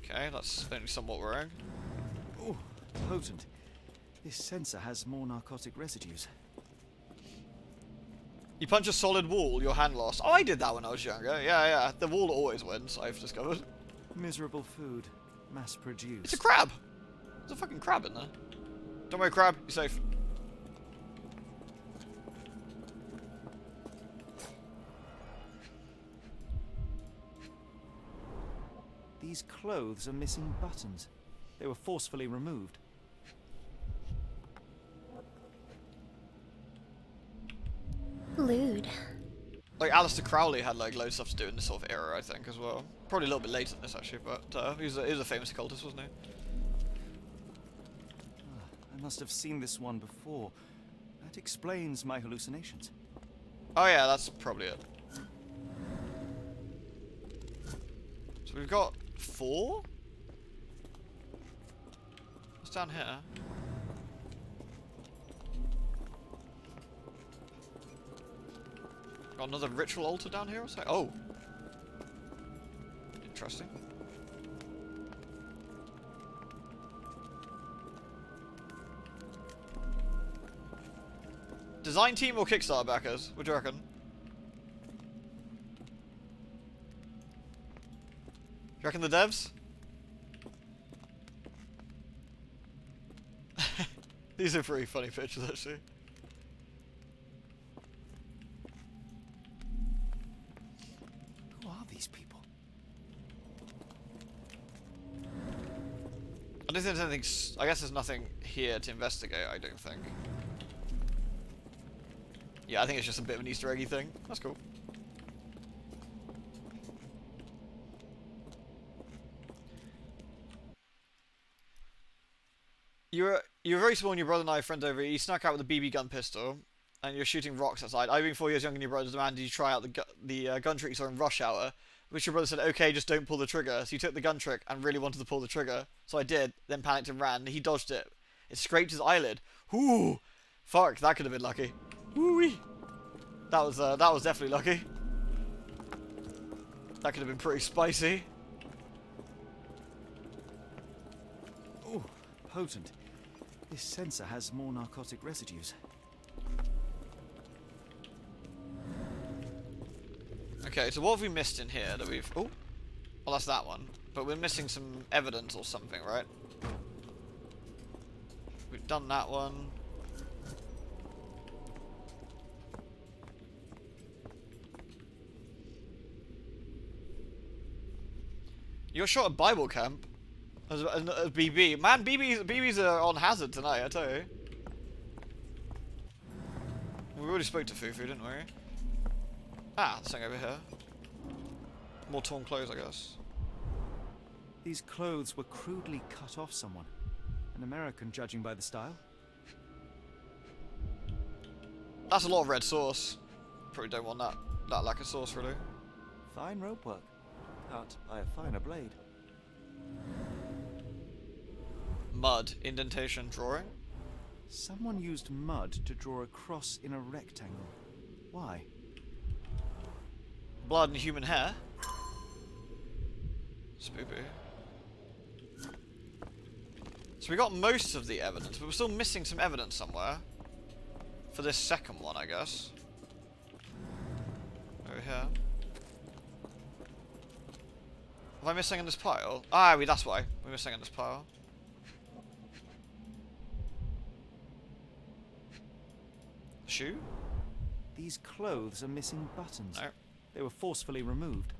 Okay, that's only somewhat worrying. Oh, potent. This sensor has more narcotic residues. You punch a solid wall, your hand lost. Oh, I did that when I was younger. Yeah. The wall always wins, I've discovered. Miserable food. mass-produced. It's a crab! There's a fucking crab in there. Don't worry, crab. You're safe. These clothes are missing buttons. They were forcefully removed. Lewd. Like, Alistair Crowley had, like, loads of stuff to do in this sort of era, I think, as well. Probably a little bit later than this, actually, but he was a famous occultist, wasn't he? I must have seen this one before. That explains my hallucinations. Oh yeah, that's probably it. So we've got 4? What's down here? Got another ritual altar down here or something? Oh! Interesting. Design team or Kickstarter backers? What do you reckon? You reckon the devs? These are pretty funny pictures, actually. Who are these people? I don't think there's anything. I guess there's nothing here to investigate. I don't think. Yeah, I think it's just a bit of an Easter eggy thing. That's cool. You were very small when your brother and I were friends over. You snuck out with a BB gun pistol, and you're shooting rocks outside. I, being 4 years younger than your brother, demanded you try out the gun trick you saw in Rush Hour, which your brother said, "Okay, just don't pull the trigger." So you took the gun trick and really wanted to pull the trigger. So I did, then panicked and ran. He dodged it. It scraped his eyelid. Ooh, fuck, that could have been lucky. Woo-wee. That was definitely lucky. That could have been pretty spicy. Oh, potent. This sensor has more narcotic residues. Okay, so what have we missed in here that we've... Oh! Well, that's that one. But we're missing some evidence or something, right? We've done that one. You're shot at Bible camp as BB. Man, BBs are on hazard tonight, I tell you. We already spoke to Fufu, didn't we? Ah, this thing over here. More torn clothes, I guess. These clothes were crudely cut off someone. An American, judging by the style. That's a lot of red sauce. Probably don't want that lack of sauce, really. Fine rope work. Cut by a finer blade. Mud, indentation, drawing. Someone used mud to draw a cross in a rectangle. Why? Blood and human hair. Spoopy. So we got most of the evidence, but we're still missing some evidence somewhere. For this second one, I guess. Over here. Am I missing in this pile? Ah, that's why. We're missing in this pile. Shoe? These clothes are missing buttons. No. They were forcefully removed.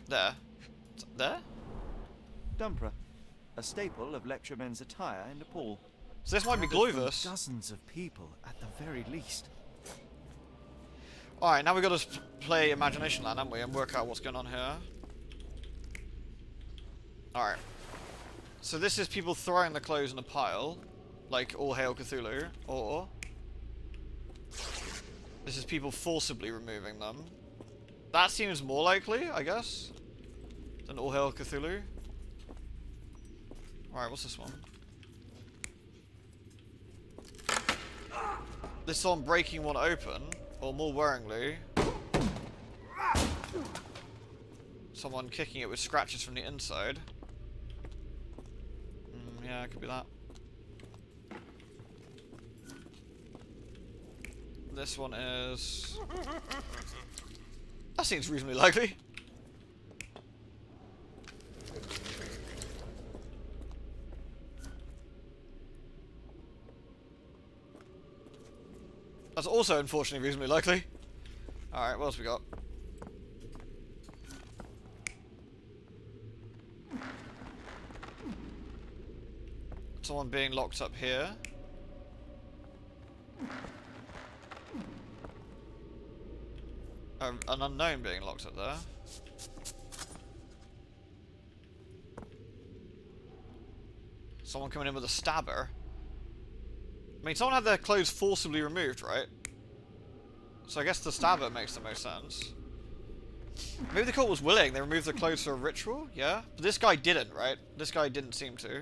There. There? Dumpra, a staple of lecturemen's attire in Nepal. So this might be Gathered from Gloivus. Dozens of people, at the very least. Alright, now we've got to play Imagination Land, haven't we? And work out what's going on here. Alright. So this is people throwing the clothes in a pile. Like, all hail Cthulhu. Or... this is people forcibly removing them. That seems more likely, I guess, than all hail Cthulhu. Alright, what's this one? This one breaking one open. Or more worryingly, someone kicking it with scratches from the inside. Yeah, it could be that. This one is... that seems reasonably likely. also unfortunately reasonably likely. Alright, what else we got? Someone being locked up here. An unknown being locked up there. Someone coming in with a stabber. I mean, someone had their clothes forcibly removed, right? So I guess the stabber makes the most sense. Maybe the cult was willing. They removed their clothes for a ritual? Yeah? But this guy didn't, right? This guy didn't seem to.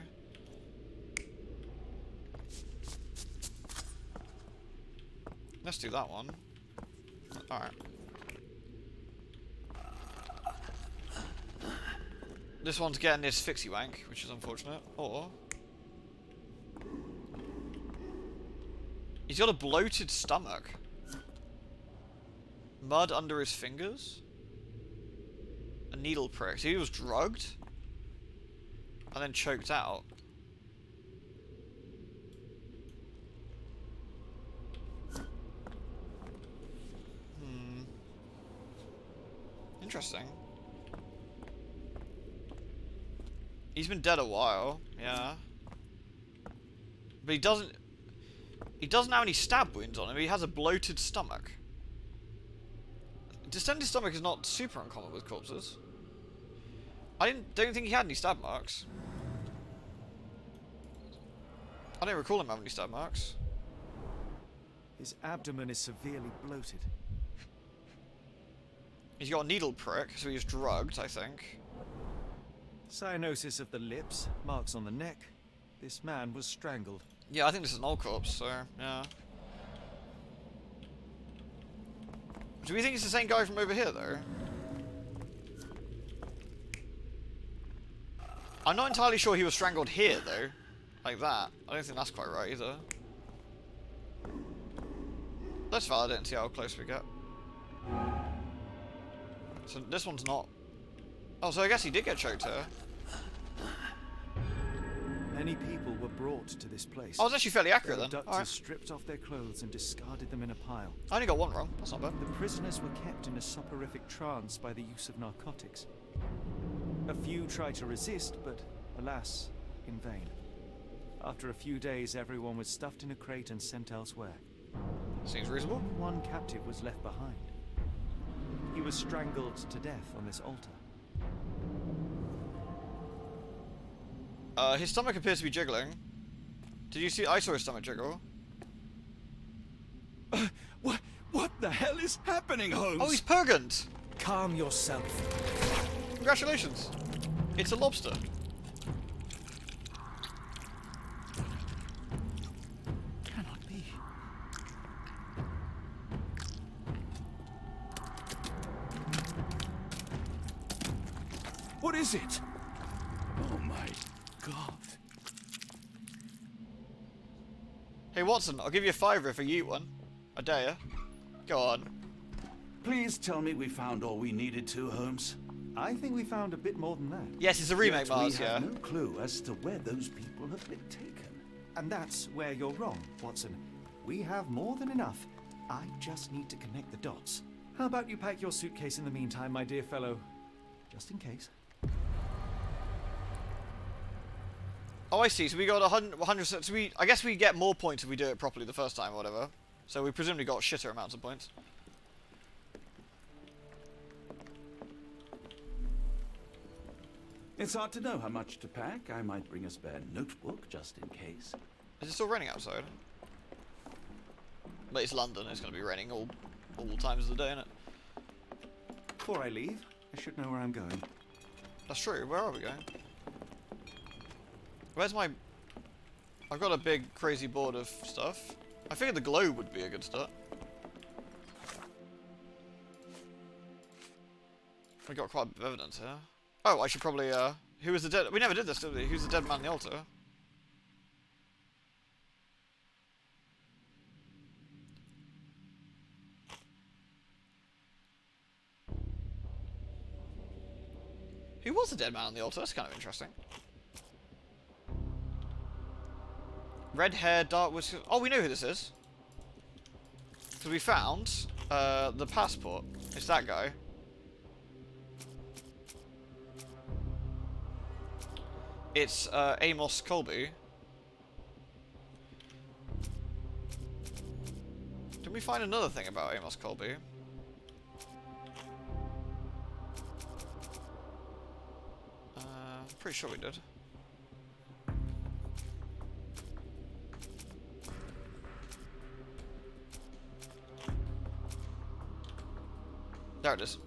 Let's do that one. Alright. This one's getting his fixie wank, which is unfortunate. Or... he's got a bloated stomach. Mud under his fingers. A needle prick. So he was drugged. And then choked out. Interesting. He's been dead a while, yeah. But he doesn't have any stab wounds on him. He has a bloated stomach. Distended stomach is not super uncommon with corpses. I don't think he had any stab marks. I don't recall him having any stab marks. His abdomen is severely bloated. He's got a needle prick, so he's drugged, I think. Cyanosis of the lips, marks on the neck. This man was strangled. Yeah, I think this is an old corpse, so, yeah. Do we think it's the same guy from over here, though? I'm not entirely sure he was strangled here, though. Like that. I don't think that's quite right, either. Let's validate and see how close we get. So this one's not... oh, so I guess he did get choked here. Many people were brought to this place. Oh, it's actually fairly accurate then. Abductors stripped off their clothes and discarded them in a pile. I only got one wrong. That's not bad. The prisoners were kept in a soporific trance by the use of narcotics. A few tried to resist, but alas, in vain. After a few days, everyone was stuffed in a crate and sent elsewhere. Seems reasonable. One captive was left behind. He was strangled to death on this altar. His stomach appears to be jiggling. Did you see? I saw his stomach jiggle. What the hell is happening, Holmes? Oh, he's purgant! Calm yourself. Congratulations. It's a lobster. Cannot be. What is it? Oh my God. Hey Watson, I'll give you a £5 if you eat one. I dare ya. Go on. Please tell me we found all we needed to, Holmes. I think we found a bit more than that. Yes, it's a remake, Yet Mars, we yeah. have no clue as to where those people have been taken. And that's where you're wrong, Watson. We have more than enough. I just need to connect the dots. How about you pack your suitcase in the meantime, my dear fellow? Just in case. Oh, I see. So we got 100. So I guess we get more points if we do it properly the first time or whatever. So we presumably got shitter amounts of points. It's hard to know how much to pack. I might bring a spare notebook just in case. Is it still raining outside? But it's London. It's going to be raining all times of the day, isn't it? Before I leave, I should know where I'm going. That's true. Where are we going? Where's my... I've got a big crazy board of stuff. I figured the globe would be a good start. We got quite a bit of evidence here. Oh, I should probably, who was the dead... We never did this, did we? Who's the dead man on the altar? Who was the dead man on the altar? That's kind of interesting. Red hair, dark whiskers. Oh, we know who this is. So we found the passport. It's that guy. It's Amos Colby. Did we find another thing about Amos Colby? Pretty sure we did. There it is.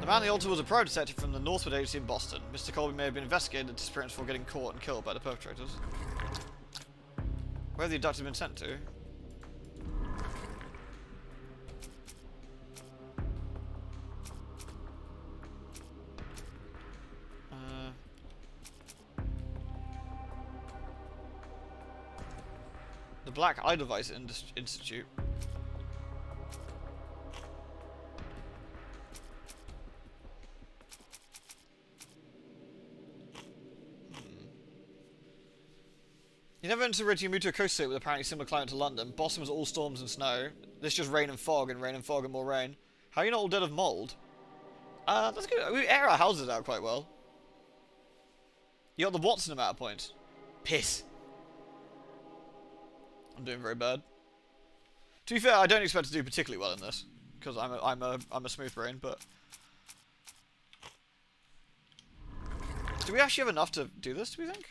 The man at the altar was a private detective from the Northwood Agency in Boston. Mr. Colby may have been investigated and disappearance before getting caught and killed by the perpetrators. Where have the abducted been sent to? The Black Edelweiss Institute. You never entered Rittiamuto coast state with apparently similar climate to London. Boston was all storms and snow. This just rain and fog and more rain. How are you not all dead of mold? That's good. We air our houses out quite well. You got the Watson amount of points. Piss. I'm doing very bad. To be fair, I don't expect to do particularly well in this because I'm a smooth brain. But do we actually have enough to do this? Do we think?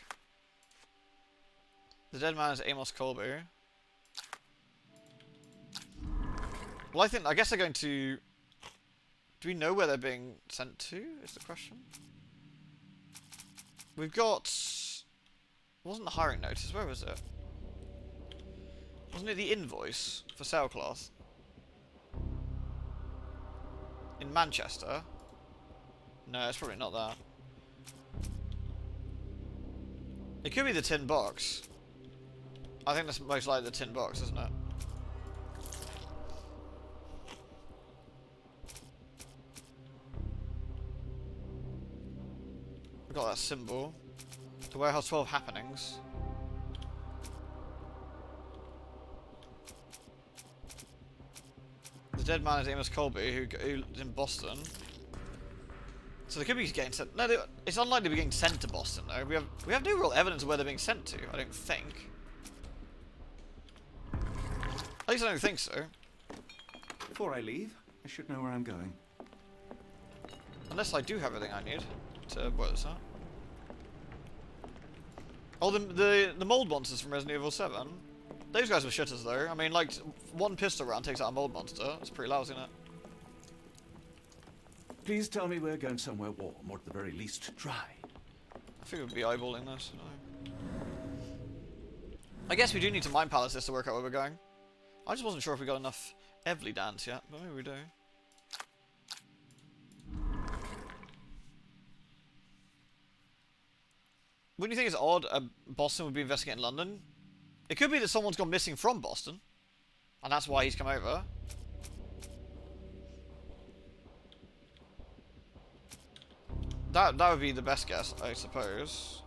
The dead man is Amos Colby. Well, I guess they're going to. Do we know where they're being sent to? Is the question. We've got. Wasn't the hiring notice? Where was it? Wasn't it the invoice for sailcloth? In Manchester? No, it's probably not that. It could be the tin box. I think that's most likely the tin box, isn't it? We've got that symbol. The Warehouse 12 happenings. The dead man is Amos Colby, who's in Boston. So they could be getting sent. No, it's unlikely to be getting sent to Boston, though. We have no real evidence of where they're being sent to. I don't think. At least I don't think so. Before I leave, I should know where I'm going. Unless I do have everything I need to work this out. Oh, the mold monsters from Resident Evil 7. Those guys were shitters, though. I mean, like, one pistol round takes out a mold monster. That's pretty lousy, isn't it? Please tell me we're going somewhere warm, or at the very least dry. I think we'd be eyeballing this. No. I guess we do need to mind palace this to work out where we're going. I just wasn't sure if we got enough Evely dance yet, but maybe we do. Wouldn't you think it's odd Boston would be investigating London? It could be that someone's gone missing from Boston, and that's why he's come over. That would be the best guess, I suppose.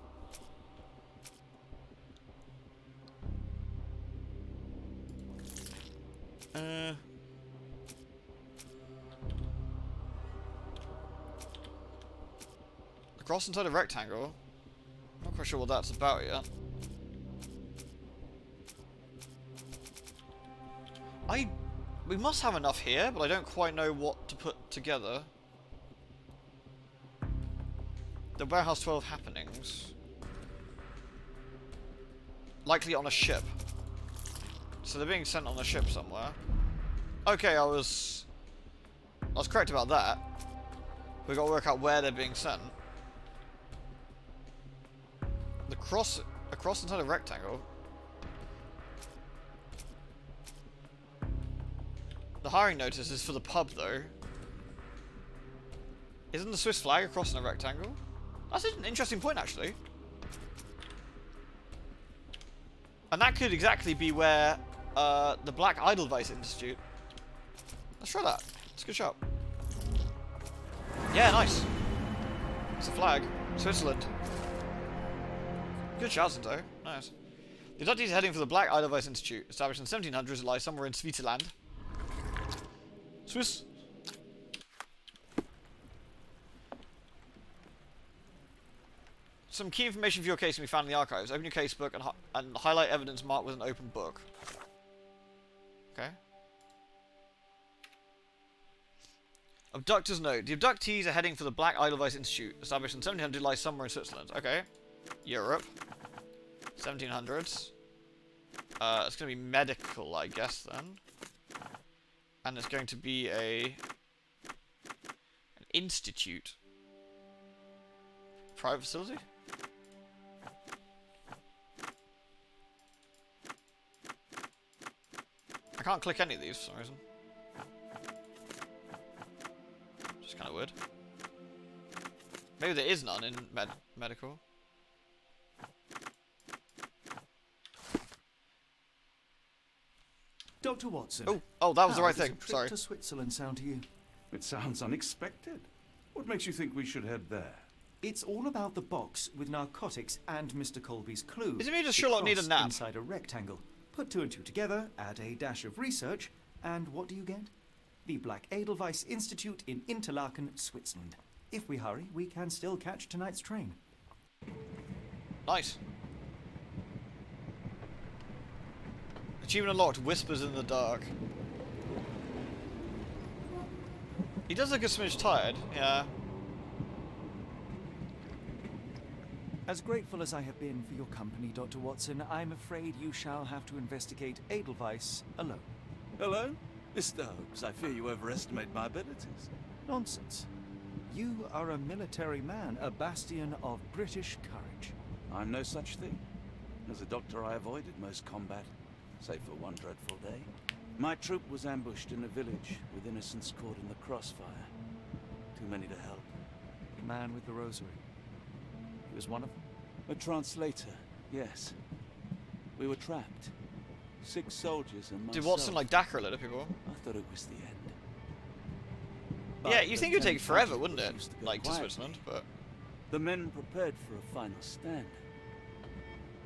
The cross inside a rectangle. I'm not quite sure what that's about yet. We must have enough here, but I don't quite know what to put together. The Warehouse 12 happenings. Likely on a ship. So they're being sent on a ship somewhere. Okay, I was correct about that. We've got to work out where they're being sent. The cross inside a rectangle. The hiring notice is for the pub, though. Isn't the Swiss flag across in a rectangle? That's an interesting point, actually. And that could exactly be where the Black Edelweiss Institute. Let's try that. It's a good shot. Yeah, nice. It's a flag. Switzerland. Good shouts, though. Nice. The abductees are heading for the Black Edelweiss Institute, established in 1700s. It lies somewhere in Switzerland. Swiss. Some key information for your case can be found in the archives. Open your casebook and highlight evidence marked with an open book. Okay. Abductors note. The abductees are heading for the Black Edelweiss Institute, established in 1700, lies somewhere in Switzerland. Okay. Europe. 1700s. It's going to be medical, I guess, then. And it's going to be an institute. Private facility? I can't click any of these for some reason. Just kind of weird. Maybe there is none in medical. Dr. Watson. Oh, that was the how right does thing. a trip Sorry. to Switzerland sound to you? It sounds unexpected. What makes you think we should head there? It's all about the box with narcotics and Mr. Colby's clue. Is it me, does The Sherlock need a cross nap? inside a rectangle. Put two and two together, add a dash of research, and what do you get? The Black Edelweiss Institute in Interlaken, Switzerland. If we hurry, we can still catch tonight's train. Nice. Achievement unlocked. Whispers in the dark. He does look a smidge tired. Yeah. As grateful as I have been for your company, Dr. Watson, I'm afraid you shall have to investigate Edelweiss alone. Hello? Mr. Holmes, I fear you overestimate my abilities. Nonsense. You are a military man, a bastion of British courage. I'm no such thing. As a doctor, I avoided most combat, save for one dreadful day. My troop was ambushed in a village, with innocents caught in the crossfire. Too many to help. The man with the rosary. He was one of them? A translator, yes. We were trapped. 6 soldiers and myself. Did Watson like Dakar a little people? I thought it was the end. Yeah, But you the think it would take forever, tragedy wouldn't it? refused to go Like to quietly. Switzerland, but The men prepared for a final stand.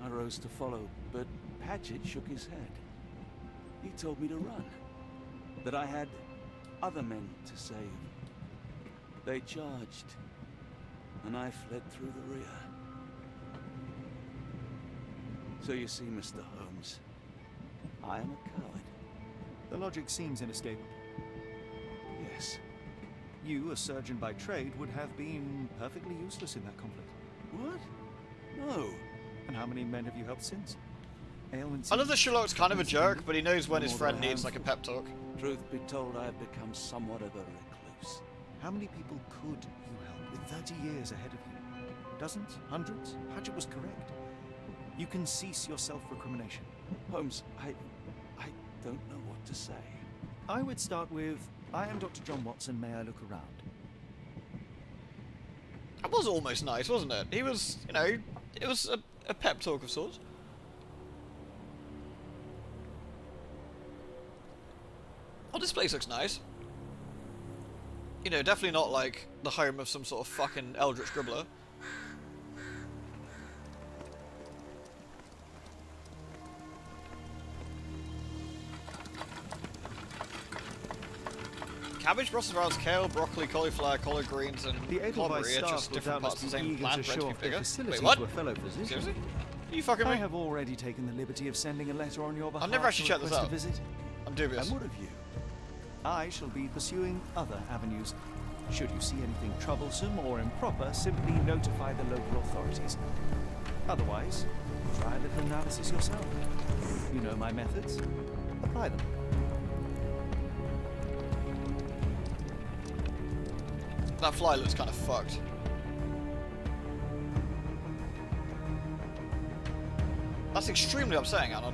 I rose to follow, but Patchett shook his head. He told me to run. That I had other men to save. They charged, and I fled through the rear. So you see, Mr. Holmes, I am a coward. The logic seems inescapable. Yes. You, a surgeon by trade, would have been perfectly useless in that conflict. What? No. And how many men have you helped since? Ailments. I love that Sherlock's kind of a jerk, but he knows when his friend needs like a pep talk. Truth be told, I have become somewhat of a recluse. How many people could you help with 30 years ahead of you? Dozens? Hundreds? Patchett was correct. You can cease your self-recrimination. Holmes, I don't know what to say. I would start with, I am Dr. John Watson, may I look around? That was almost nice, wasn't it? He was, you know, it was a pep talk of sorts. Oh, this place looks nice. You know, definitely not like the home of some sort of fucking eldritch gribbler. Cabbage, Brussels sprouts, kale, broccoli, cauliflower, collard greens, and The Edelweiss clotberry are staff just will different doubtless parts of the be same eager plant to bred to show be off their bigger. facilities Wait, what? to a fellow physician. Seriously? Are you fucking I me? have already taken the liberty of sending a letter on your behalf. never actually to checked this request out. a visit. I'm dubious. And what of you? I shall be pursuing other avenues. Should you see anything troublesome or improper, simply notify the local authorities. Otherwise, try a little analysis yourself. You know my methods. Apply them. That fly looks kind of fucked. That's extremely upsetting, Alan.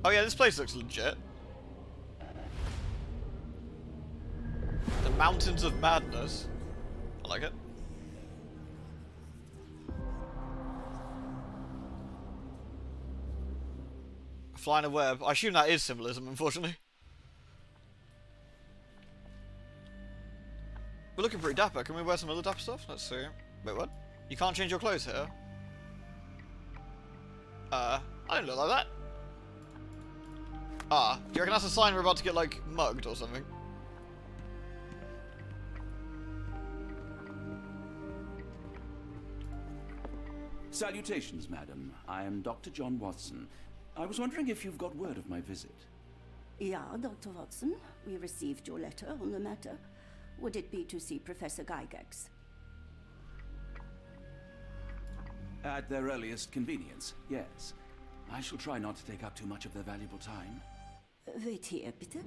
Oh yeah, this place looks legit. The Mountains of Madness. I like it. A fly in a web. I assume that is symbolism, unfortunately. We're looking pretty dapper. Can we wear some other dapper stuff? Let's see. Wait, what? You can't change your clothes here? I don't look like that. Ah, do you reckon that's a sign we're about to get, like, mugged or something? Salutations, madam. I am Dr. John Watson. I was wondering if you've got word of my visit. Yeah, Dr. Watson. We received your letter on the matter. Would it be to see Professor Gygax? At their earliest convenience, yes. I shall try not to take up too much of their valuable time. Wait here, bitte.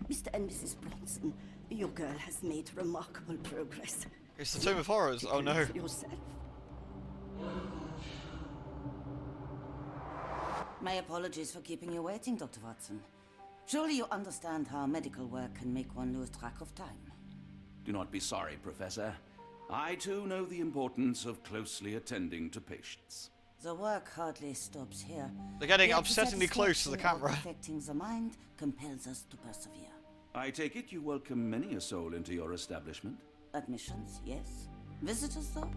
Mr. and Mrs. Bronson, your girl has made remarkable progress. It's the Tomb of Horrors. Oh no. Yourself. My apologies for keeping you waiting, Dr. Watson. Surely you understand how medical work can make one lose track of time. Do not be sorry, Professor. I too know the importance of closely attending to patients. The work hardly stops here. They're getting Yet upsettingly close to the satisfaction of camera. Affecting the mind compels us to persevere. I take it you welcome many a soul into your establishment? Admissions, yes. Visitors, though?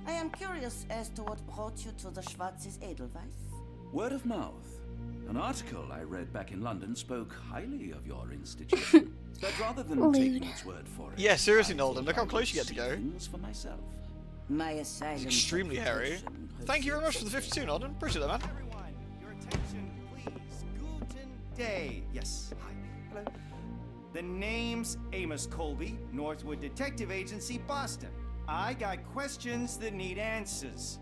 I am curious as to what brought you to the Schwarzes Edelweiss. Word of mouth. An article I read back in London spoke highly of your institution. But rather than taking its word for it, Yeah, seriously, Nolden, look how close you get to go. for myself. My asylum. It's extremely hairy. Thank you very much for the 52, Nolden. Appreciate that, man. Everyone, your attention, please. Guten Day. Yes. Hi. Hello. The name's Amos Colby, Northwood Detective Agency, Boston. I got questions that need answers.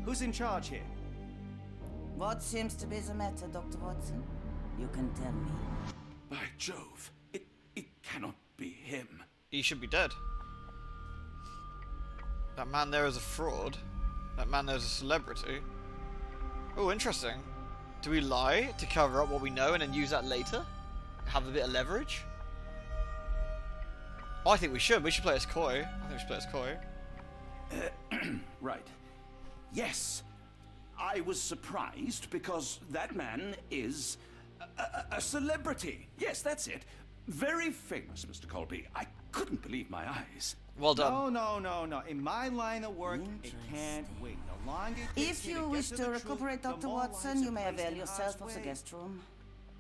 Who's in charge here? What seems to be the matter, Dr. Watson? You can tell me. By Jove, it cannot be him. He should be dead. That man there is a fraud. That man there is a celebrity. Oh, interesting. Do we lie to cover up what we know and then use that later? Have a bit of leverage? Oh, I think we should. We should play as coy. I think we should play as coy. Right. Yes. I was surprised because that man is a celebrity. Yes, that's it. Very famous, Mr. Colby. I couldn't believe my eyes. Well done. No. In my line of work, it can't wait. The longer it takes If me you to wish get to the recuperate, truth, the Dr. more Watson, lives you are may placed avail in yourself harm's of the way. guest room.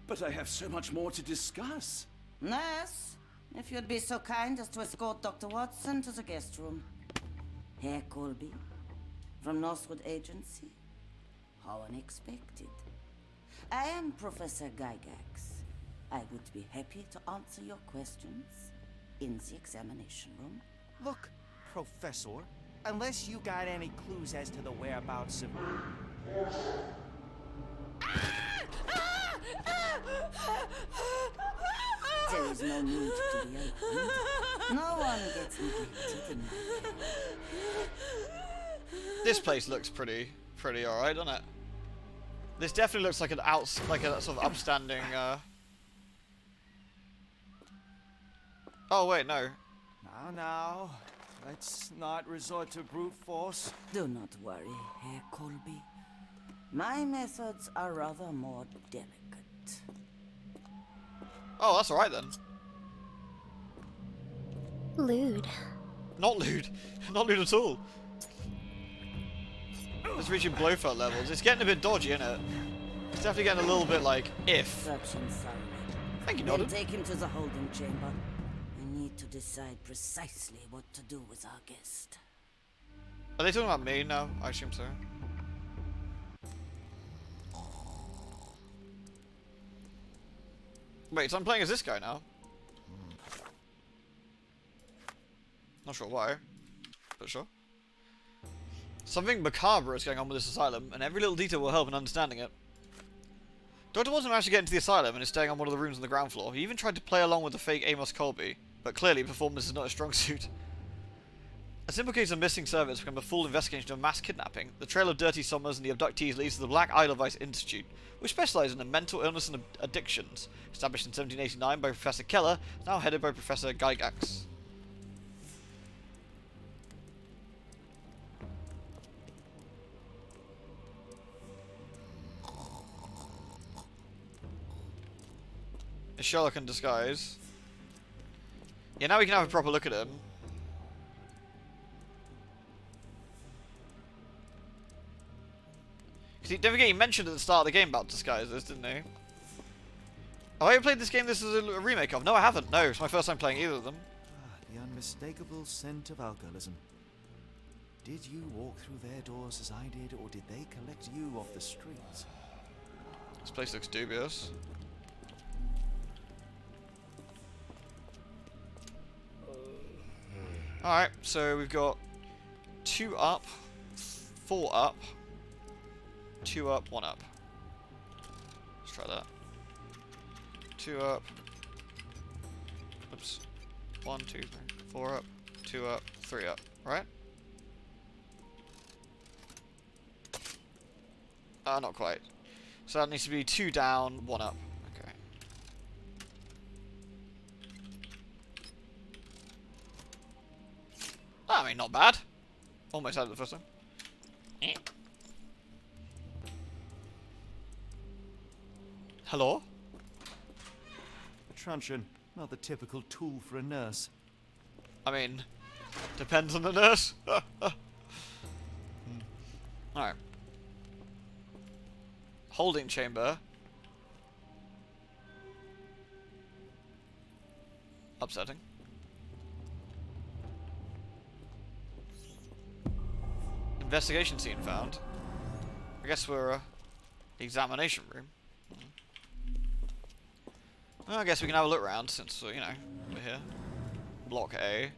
But I have so much more to discuss. Nurse, if you'd be so kind as to escort Dr. Watson to the guest room. Herr Colby, from Northwood Agency. How unexpected. I am Professor Gygax. I would be happy to answer your questions in the examination room. Look, Professor, unless you got any clues as to the whereabouts of... There is no need to be alarmed. No one gets neglected in my care. This place looks pretty alright, doesn't it? This definitely looks like like a sort of upstanding. Oh wait, no. Now, let's not resort to brute force. Do not worry, Herr Colby. My methods are rather more delicate. Oh, that's alright then. Lewd. Not lewd. Not lewd at all. It's reaching Blofeld levels. It's getting a bit dodgy, isn't it? It's definitely getting a little bit like, if. Search him thoroughly. Thank you, Then Nodden. take him to the holding chamber. I need to decide precisely what to do with our guest. Are they talking about me? No, I assume so. Wait, so I'm playing as this guy now? Not sure why, but sure. Something macabre is going on with this asylum, and every little detail will help in understanding it. Dr. Watson managed to get into the asylum and is staying on one of the rooms on the ground floor. He even tried to play along with the fake Amos Colby, but clearly performance is not a strong suit. A simple case of missing servants become a full investigation of mass kidnapping. The trail of dirty summers and the abductees leads to the Black Edelweiss Institute, which specialises in mental illness and addictions. Established in 1789 by Professor Keller, now headed by Professor Gygax. Is Sherlock in disguise? Yeah, now we can have a proper look at him. Because don't forget, he mentioned at the start of the game about disguises, didn't he? Have I ever played this game this is a remake of? No, I haven't. No, it's my first time playing either of them. Ah, the unmistakable scent of alcoholism. Did you walk through their doors as I did, or did they collect you off the streets? This place looks dubious. Alright, so we've got 2 up, 4 up, 2 up, 1 up. Let's try that. 2 up. Oops. 1, 2, 3, 4 up, 2 up, 3 up. Right? Not quite. So that needs to be 2 down, 1 up. Okay. I mean, not bad. Almost had it the first time. Hello? A truncheon, not the typical tool for a nurse. I mean, depends on the nurse. Alright. Holding chamber. Upsetting. Investigation scene found. I guess we're the examination room. Well, I guess we can have a look around since, you know, we're here. Block A.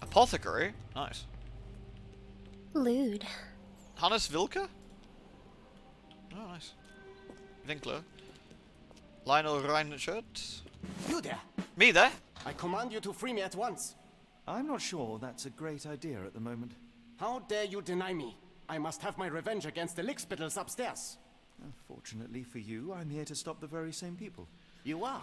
Apothecary? Nice. Lewd. Hannes Wilke? Oh, nice. Winkler. Lionel Reinhardt. You there! Me there? I command you to free me at once. I'm not sure that's a great idea at the moment. How dare you deny me? I must have my revenge against the lickspittles upstairs. Fortunately for you, I'm here to stop the very same people. You are?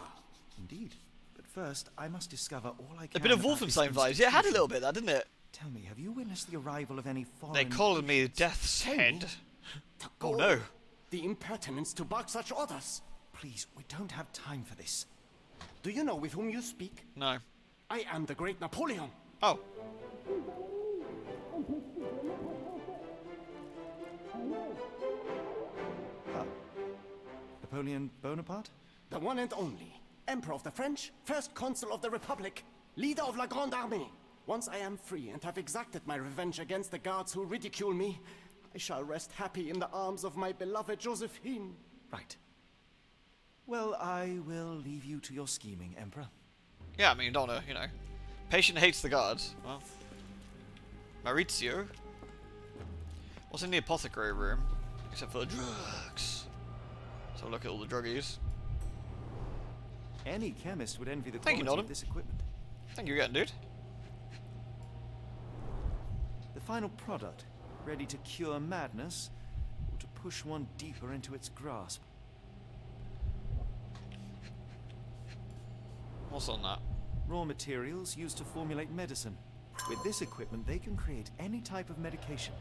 Indeed. But first, I must discover all I can. A bit of about this Wolfenstein vibes. Yeah, it had a little bit, that didn't it? Tell me, have you witnessed the arrival of any foreign... They called me Death's Head. Oh no. The impertinence to bark such orders. Please, we don't have time for this. Do you know with whom you speak? No. I am the great Napoleon. Oh. Napoleon Bonaparte? The one and only. Emperor of the French, first consul of the Republic, leader of La Grande Armée. Once I am free and have exacted my revenge against the guards who ridicule me, I shall rest happy in the arms of my beloved Josephine. Right. Well, I will leave you to your scheming, Emperor. Yeah, I mean, you don't wanna, you know. Patient hates the guards. Well. Maurizio. What's in the apothecary room? Except for the drugs. So look at all the druggies. Any chemist would envy the Thank quality you, of this equipment. Thank you again, dude. The final product, ready to cure madness, or to push one deeper into its grasp. What's on that? Raw materials used to formulate medicine. With this equipment, they can create any type of medication.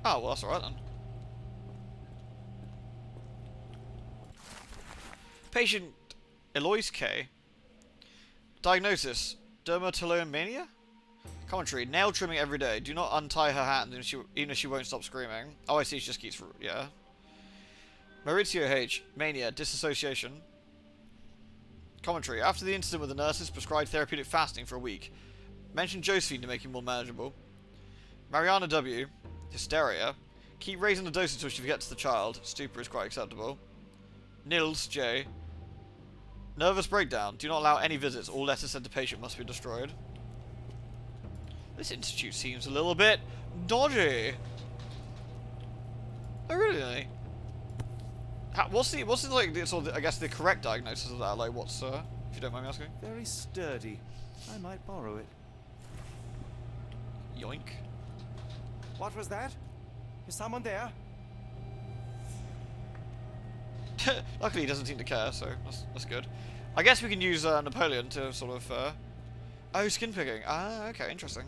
Oh, well, that's alright then. Patient Eloise K. Diagnosis: dermatillomania? Commentary: nail trimming every day. Do not untie her hand even if she won't stop screaming. Oh, I see, she just keeps... yeah. Maurizio H. Mania: disassociation. Commentary: after the incident with the nurses, prescribed therapeutic fasting for a week. Mention Josephine to make it more manageable. Mariana W. Hysteria: keep raising the dose until she forgets the child. Stupor is quite acceptable. Nils J. Nervous breakdown. Do not allow any visits. All letters sent to patient must be destroyed. This institute seems a little bit dodgy. Oh really? What's the like the sort of, I guess the correct diagnosis of that? Like what's if you don't mind me asking? Very sturdy. I might borrow it. Yoink. What was that? Is someone there? Luckily he doesn't seem to care, so that's good. I guess we can use Napoleon to sort of oh, skin picking. Ah, okay, interesting.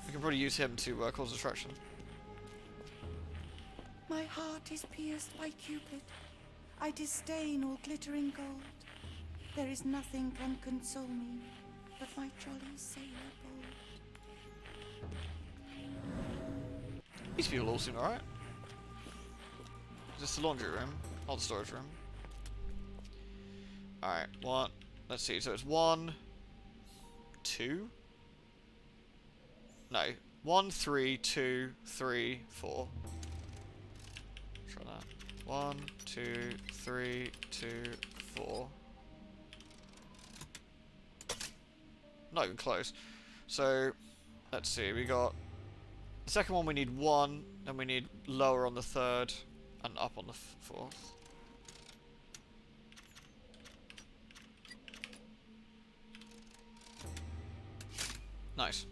We can probably use him to cause distraction. My heart is pierced by Cupid. I disdain all glittering gold. There is nothing can console me but my jolly sailor bold. These people all seem alright. Is this the laundry room? Not the storage room. Alright, one. Let's see, so it's 1, 2? No. 1, 3, 2, 3, 4. Try that. 1, 2, 3, 2, 4. Not even close. So, let's see, we got the second one we need 1, then we need lower on the third, and up on the fourth. Nice.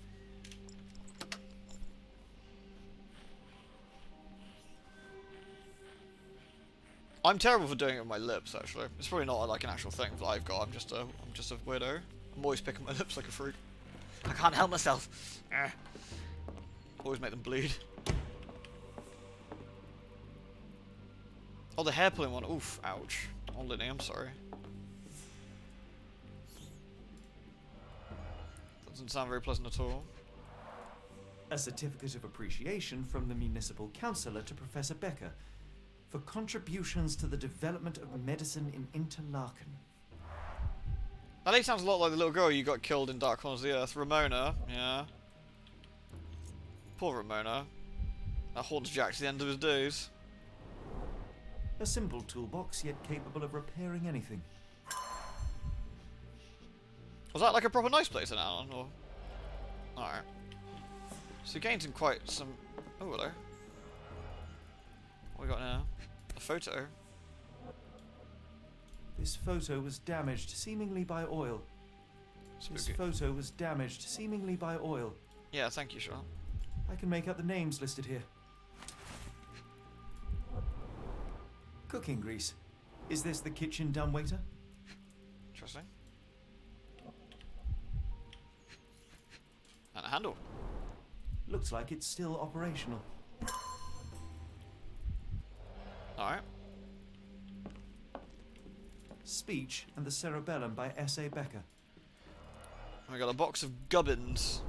I'm terrible for doing it with my lips, actually. It's probably not like an actual thing that I've got. I'm just a weirdo. I'm always picking my lips like a freak. I can't help myself. Always make them bleed. Oh, the hair pulling one. Oof, ouch. Oh, Linny, I'm sorry. Doesn't sound very pleasant at all. A certificate of appreciation from the municipal councillor to Professor Becker for contributions to the development of medicine in Interlaken. That lady sounds a lot like the little girl you got killed in Dark Corners of the Earth. Ramona, yeah. Poor Ramona. That haunts Jack to the end of his days. A simple toolbox, yet capable of repairing anything. Was that like a proper nice place in Alan, or? Alright. So you gained quite some... Oh, hello. What we got now? A photo. This photo was damaged, seemingly by oil. This photo was damaged, seemingly by oil. Yeah, thank you, Sean. I can make out the names listed here. Cooking grease. Is this the kitchen dumbwaiter? Interesting. And a handle. Looks like it's still operational. Alright. Speech and the Cerebellum by S.A. Becker. We got a box of gubbins.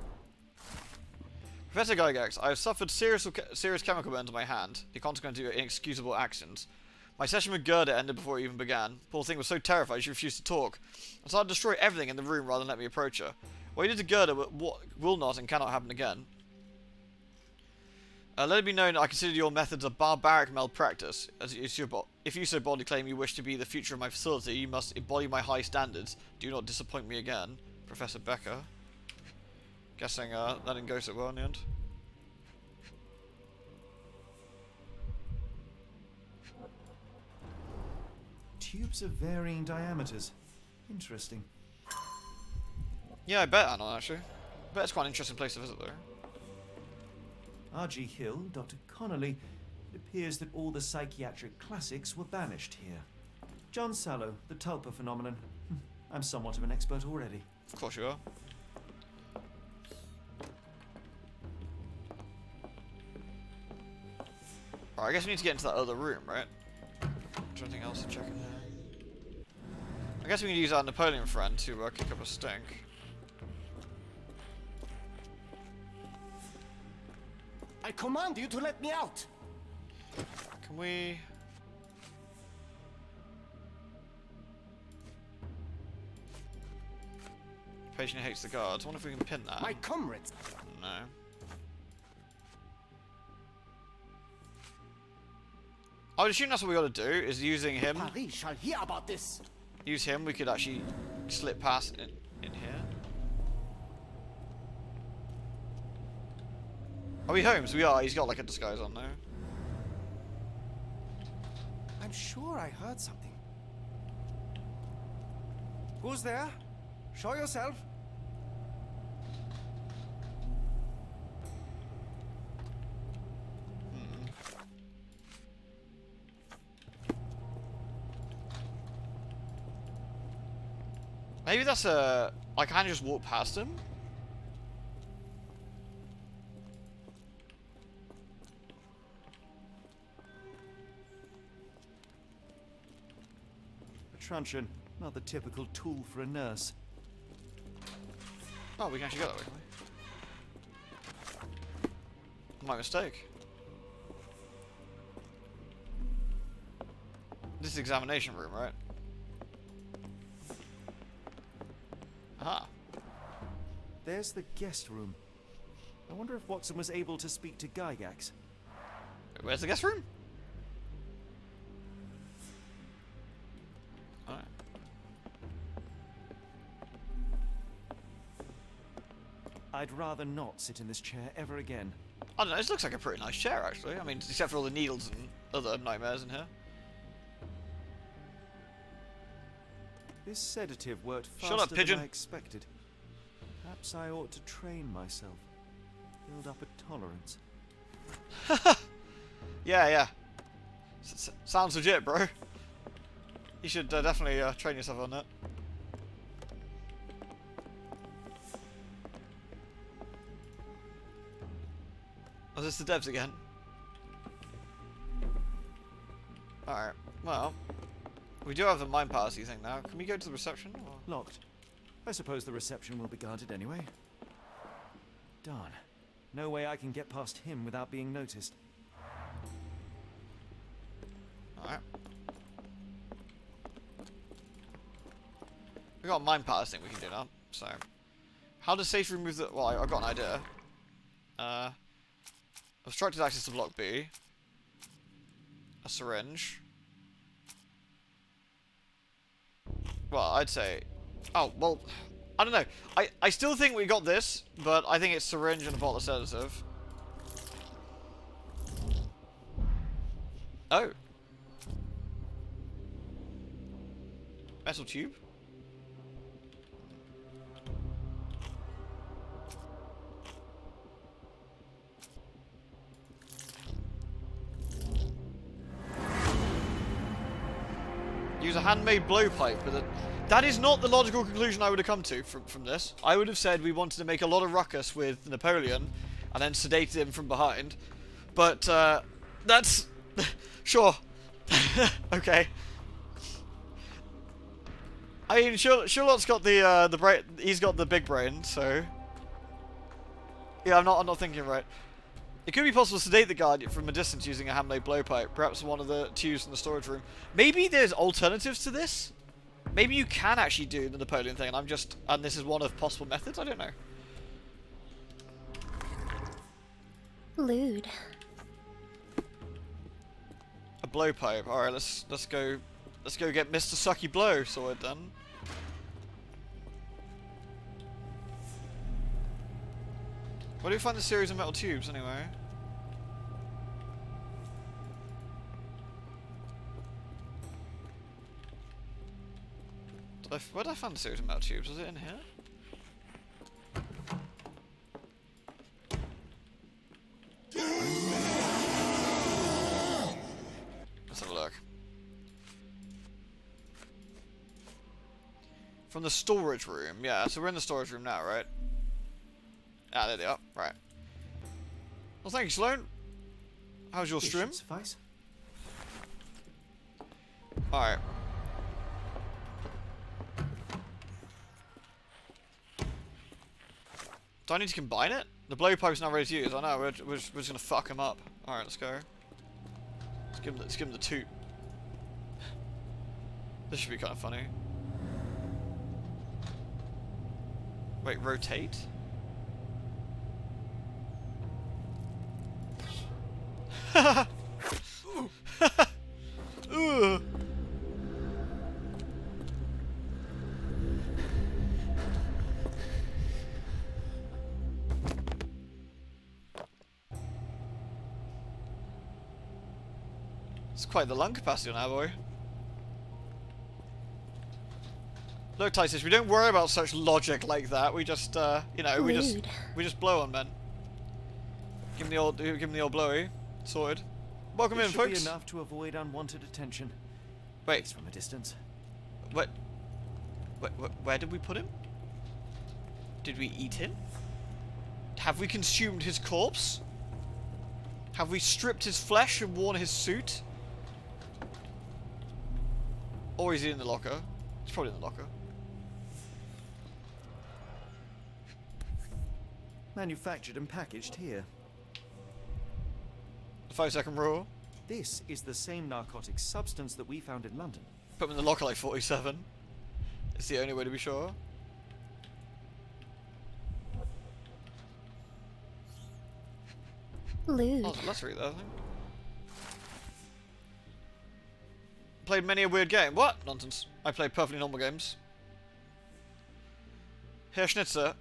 Professor Gygax, I have suffered serious chemical burns on my hand, the consequence of your inexcusable actions. My session with Gerda ended before it even began. Poor thing was so terrified she refused to talk. I started to destroy everything in the room rather than let me approach her. What you did to Gerda will not and cannot happen again. Let it be known that I consider your methods a barbaric malpractice. If you so boldly claim you wish to be the future of my facility, you must embody my high standards. Do not disappoint me again. Professor Becker. Guessing that didn't go so well in the end. Tubes of varying diameters. Interesting. Yeah, I bet, Anon, actually. I bet it's quite an interesting place to visit, though. R.G. Hill, Dr. Connolly. It appears that all the psychiatric classics were banished here. John Sallow, the Tulpa phenomenon. I'm somewhat of an expert already. Of course you are. Alright, I guess we need to get into that other room, right? Is there anything else to check in there? I guess we can use our Napoleon friend to kick up a stink. I command you to let me out! Can we... Patient hates the guards. I wonder if we can pin that. My comrades! No. I would assume that's what we got to do, is using him. Paris shall hear about this! Use him, we could actually slip past in here. Are we Holmes? We are. He's got like a disguise on there. I'm sure I heard something. Who's there? Show yourself. Maybe that's a... I can just walk past him? truncheon, not the typical tool for a nurse. Oh, we can actually go that way, can we? My mistake. This is examination room, right? Aha. There's the guest room. I wonder if Watson was able to speak to Gygax. Where's the guest room? Alright. I'd rather not sit in this chair ever again. I don't know, this looks like a pretty nice chair, actually. I mean, except for all the needles and other nightmares in here. This sedative worked Shut up, faster pigeon. than I expected. Perhaps I ought to train myself. Build up a tolerance. Yeah. Sounds legit, bro. You should definitely train yourself on that. Oh, is this the devs again? Alright, well, we do have the mind policy thing now. Can we go to the reception? Or? Locked. I suppose the reception will be guarded anyway. Darn. No way I can get past him without being noticed. Alright. We got a mind palace thing we can do now, so. How does safety remove the... Well, I've got an idea. Obstructed access to block B. A syringe. Well, I'd say... Oh, well, I don't know. I still think we got this, but I think it's syringe and a bottle of sedative. Oh. Metal tube? Use a handmade blowpipe, but that is not the logical conclusion I would have come to from this. I would have said we wanted to make a lot of ruckus with Napoleon, and then sedate him from behind. But that's sure. Okay. I mean, Sherlock's got the brain. He's got the big brain, so yeah. I'm not thinking right. It could be possible to sedate the guard from a distance using a handmade blowpipe, perhaps one of the tubes in the storage room. Maybe there's alternatives to this? Maybe you can actually do the Napoleon thing, and this is one of possible methods? I don't know. Lewd. A blowpipe. Alright, let's go get Mr. Sucky Blow sorted then. Where do we find the series of metal tubes, anyway? Where did I find the series of metal tubes? Was it in here? Let's have a look. From the storage room. Yeah, so we're in the storage room now, right? Ah, there they are. Right. Well, thank you, Sloan. How's your stream? Suffice. Alright. Do I need to combine it? The blowpipe's not ready to use. I know, we're just gonna fuck him up. Alright, let's go. Let's give him the toot. This should be kind of funny. Wait, rotate? Ugh. It's quite the lung capacity on our boy. Look, Titus, we don't worry about such logic like that. We just, you know, we just blow on men. Give him the old blowy. Sorted. Welcome in, folks. Should be enough to avoid unwanted attention. Wait. From a distance. What? Where did we put him? Did we eat him? Have we consumed his corpse? Have we stripped his flesh and worn his suit? Or is he in the locker? It's probably in the locker. Manufactured and packaged here. The 5-second rule. This is the same narcotic substance that we found in London. Put him in the locker like 47. It's the only way to be sure. Lewd. Oh, let's read that, I think. Played many a weird game. What? Nonsense. I play perfectly normal games. Herr Schnitzer,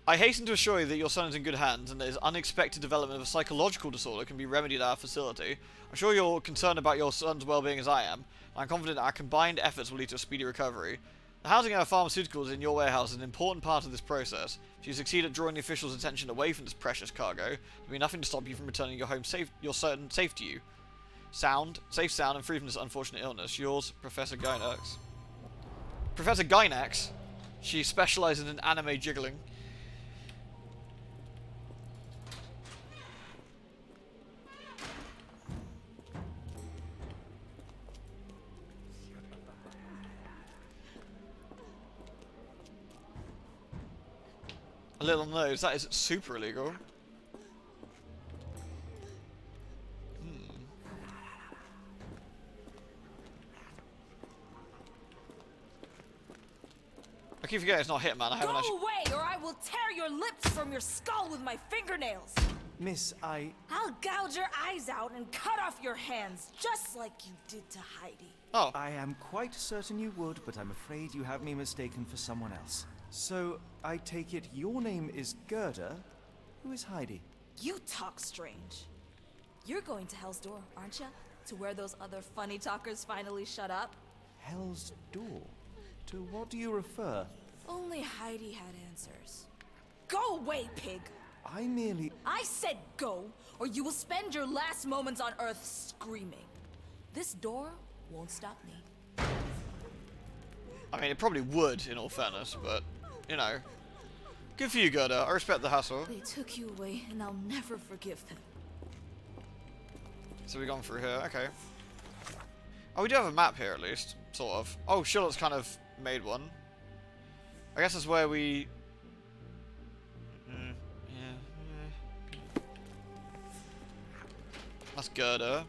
I hasten to assure you that your son is in good hands and that his unexpected development of a psychological disorder can be remedied at our facility. I'm sure you're concerned about your son's well-being as I am. I'm confident our combined efforts will lead to a speedy recovery. The housing of our pharmaceuticals in your warehouse is an important part of this process. If you succeed at drawing the officials' attention away from this precious cargo, there will be nothing to stop you from returning your home safe, your son safe to you. Safe, sound, and free from this unfortunate illness. Yours, Professor Gynax. Professor Gynax? She specializes in anime jiggling. A little nose, that is super illegal. I keep forgetting it's not Hitman. I haven't actually. Go away, or I will tear your lips from your skull with my fingernails. Miss, I'll gouge your eyes out and cut off your hands, just like you did to Heidi. Oh. I am quite certain you would, but I'm afraid you have me mistaken for someone else. So, I take it your name is Gerda? Who is Heidi? You talk strange. You're going to Hell's Door, aren't you? To where those other funny talkers finally shut up? Hell's Door? To what do you refer? Only Heidi had answers. Go away, pig! I said go, or you will spend your last moments on Earth screaming. This door won't stop me. I mean, it probably would, in all fairness, but, you know. Good for you, Gerda. I respect the hustle. They took you away, and I'll never forgive them. So we've gone through here, okay. Oh, we do have a map here, at least. Sort of. Oh, Sherlock's kind of made one. I guess that's where we... That's Gerda.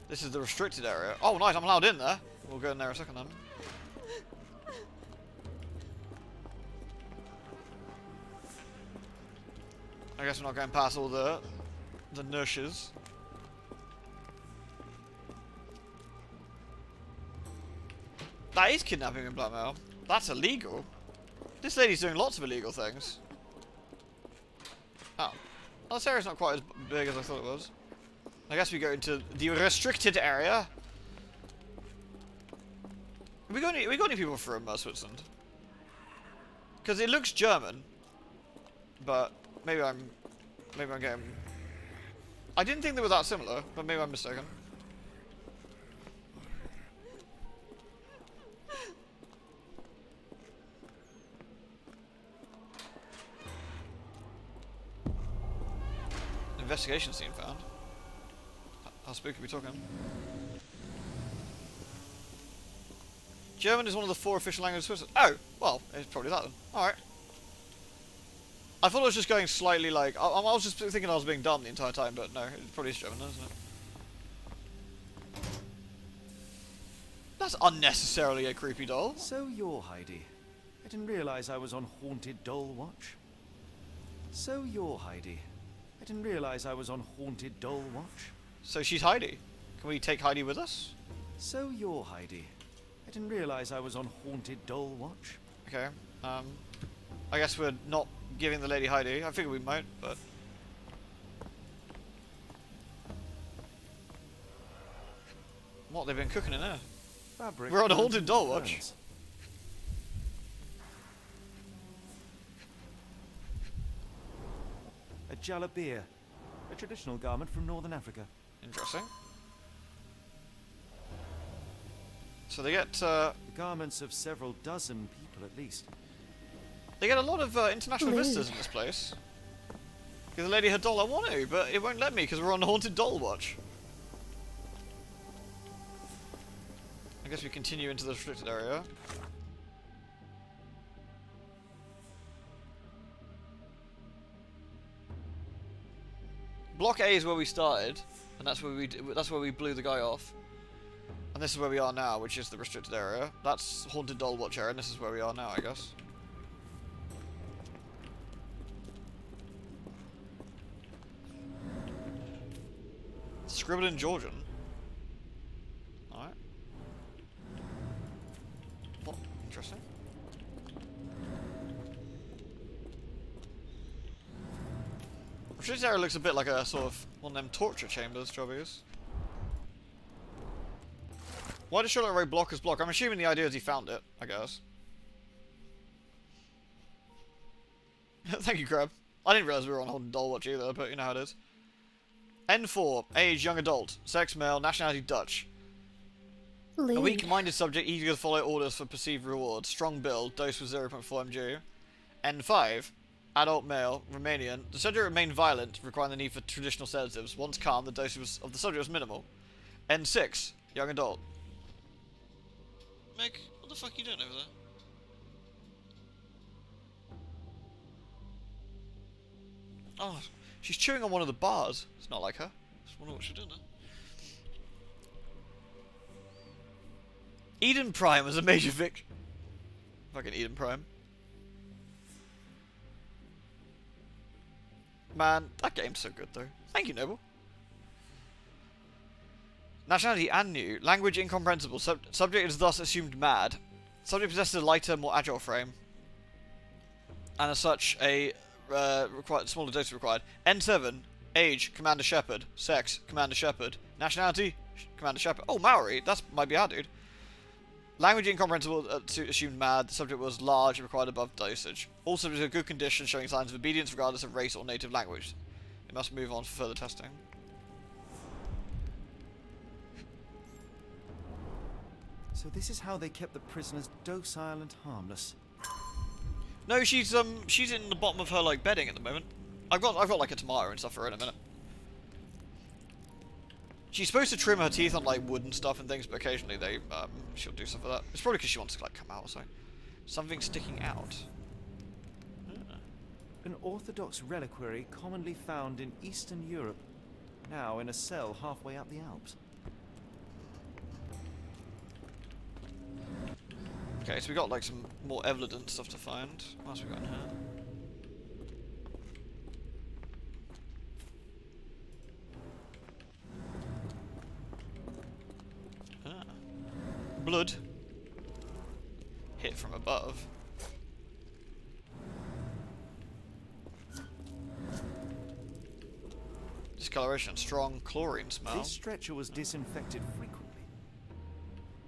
This is the restricted area. Oh, nice, I'm allowed in there. We'll go in there in a second then. I guess we're not going past all the nurses. That is kidnapping and blackmail. That's illegal. This lady's doing lots of illegal things. Oh. Well, this area's not quite as big as I thought it was. I guess we go into the restricted area. We got any people from Switzerland? Because it looks German, but maybe I'm getting. I didn't think they were that similar, but maybe I'm mistaken. Investigation scene found. How spooky are we talking? German is one of the 4 official languages of Switzerland. Oh, well, it's probably that then. Alright. I thought I was just going slightly like... I was just thinking I was being dumb the entire time, but no, it probably is German, isn't it? That's unnecessarily a creepy doll. So you're Heidi. I didn't realize I was on Haunted Doll Watch. So you're Heidi. I didn't realize I was on Haunted Doll Watch. So she's Heidi. Can we take Heidi with us? So you're Heidi. I didn't realize I was on Haunted Doll Watch. Okay. I guess we're not giving the lady Heidi. I figured we might, but... What, they've been cooking in there? Fabric. We're on a Haunted Doll Watch. A jalabia, a traditional garment from northern Africa. Interesting. So they get the garments of several dozen people at least. They get a lot of international visitors in this place. Give the lady her doll. I want to, but it won't let me because we're on Haunted Doll Watch. I guess we continue into the restricted area. Block A is where we started, and that's where we blew the guy off. And this is where we are now, which is the restricted area. That's Haunted Doll Watch area, and this is where we are now, I guess. Scribbled in Georgian. Alright. What? Interesting. Restricted area looks a bit like a sort of one of them torture chambers, jobbies. Why does Sherlock write block as block? I'm assuming the idea is he found it, I guess. Thank you, Crab. I didn't realise we were on Haunted Doll Watch either, but you know how it is. N4, age young adult, sex male, nationality Dutch. Lewd. A weak-minded subject eager to follow orders for perceived reward, strong build, dose with 0.4 mg. N5, adult male, Romanian. The subject remained violent, requiring the need for traditional sedatives. Once calm, the dose of the subject was minimal. N6, young adult. Meg, what the fuck are you doing over there? Oh, she's chewing on one of the bars. It's not like her. Just wonder what she's doing there. Eden Prime was a major victory. Fucking Eden Prime. Man, that game's so good though. Thank you, Noble. Nationality and new. Language incomprehensible. Subject is thus assumed mad. Subject possesses a lighter, more agile frame. And as such, a smaller dose required. N7. Age, Commander Shepard. Sex, Commander Shepard. Nationality, Commander Shepard. Oh, Maori. That might be our dude. Language incomprehensible, assumed mad. The subject was large and required above dosage. All subjects are good condition, showing signs of obedience regardless of race or native language. We must move on for further testing. So this is how they kept the prisoners docile and harmless. No, she's in the bottom of her like bedding at the moment. I've got like a tomato and stuff for her in a minute. She's supposed to trim her teeth on like wood and stuff and things, but occasionally she'll do stuff for that. It's probably because she wants to like come out or something. Something sticking out. An orthodox reliquary commonly found in Eastern Europe, now in a cell halfway up the Alps. Okay, so we got like some more evident stuff to find. What else we got in here? Blood. Hit from above. Discoloration. Strong chlorine smell. This stretcher was disinfected frequently.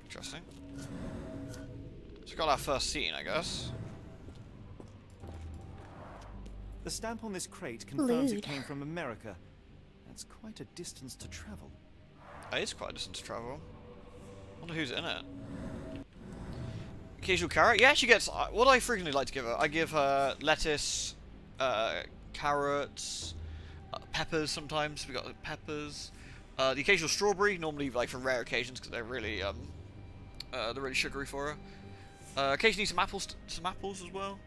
Interesting. So we got our first scene, I guess. The stamp on this crate confirms Lewd. it came from America. That's quite a distance to travel. It is quite a distance to travel. Wonder who's in it. Occasional carrot? Yeah, she gets... what I frequently like to give her? I give her lettuce, carrots, peppers sometimes. We got peppers. The occasional strawberry, normally like for rare occasions because they're really sugary for her. Occasionally some apples as well.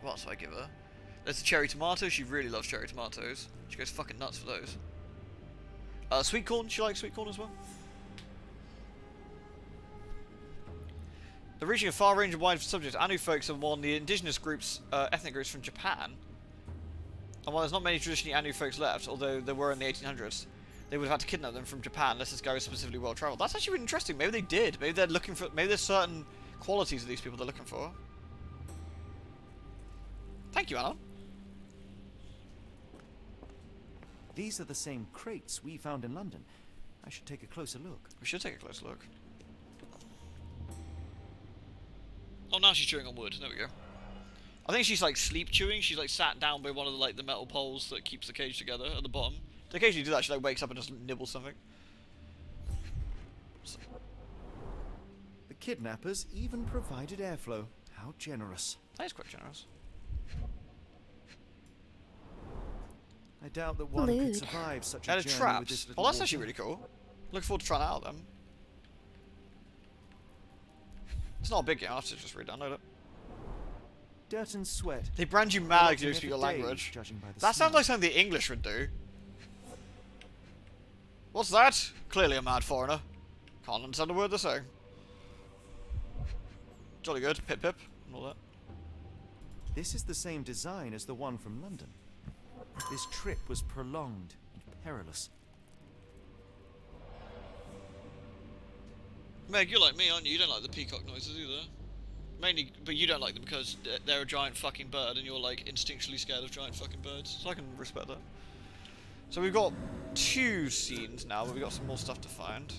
What else do I give her? There's the cherry tomato. She really loves cherry tomatoes. She goes fucking nuts for those. Sweet corn. She likes sweet corn as well. The reaching a far range of wide subjects, Anu folks are one of the indigenous groups, ethnic groups from Japan. And while there's not many traditionally Anu folks left, although there were in the 1800s, they would have had to kidnap them from Japan unless this guy was specifically well travelled. That's actually really interesting. Maybe they did. Maybe they're looking for. Maybe there's certain qualities of these people they're looking for. Thank you, Alan. These are the same crates we found in London. I should take a closer look. We should take a closer look. Oh, now she's chewing on wood. There we go. I think she's like sleep chewing. She's like sat down by one of the metal poles that keeps the cage together at the bottom. They occasionally do that. She like wakes up and just nibbles something. The kidnappers even provided airflow. How generous. That is quite generous. I doubt that one Lewd. could survive such a And journey traps. with this little Well, that's water. actually really cool. Looking forward to trying out them. It's not a big game, I'll have to just re-download it. Dirt and sweat. They brand you mad if you speak your language. That sounds like something the English would do. What's that? Clearly a mad foreigner. Can't understand a word they're saying. Jolly good. Pip pip. And all that. This is the same design as the one from London. This trip was prolonged and perilous. Meg, you're like me, aren't you? You don't like the peacock noises either. Mainly, but you don't like them because they're a giant fucking bird and you're like instinctually scared of giant fucking birds. So I can respect that. So we've got 2 scenes now, but we've got some more stuff to find.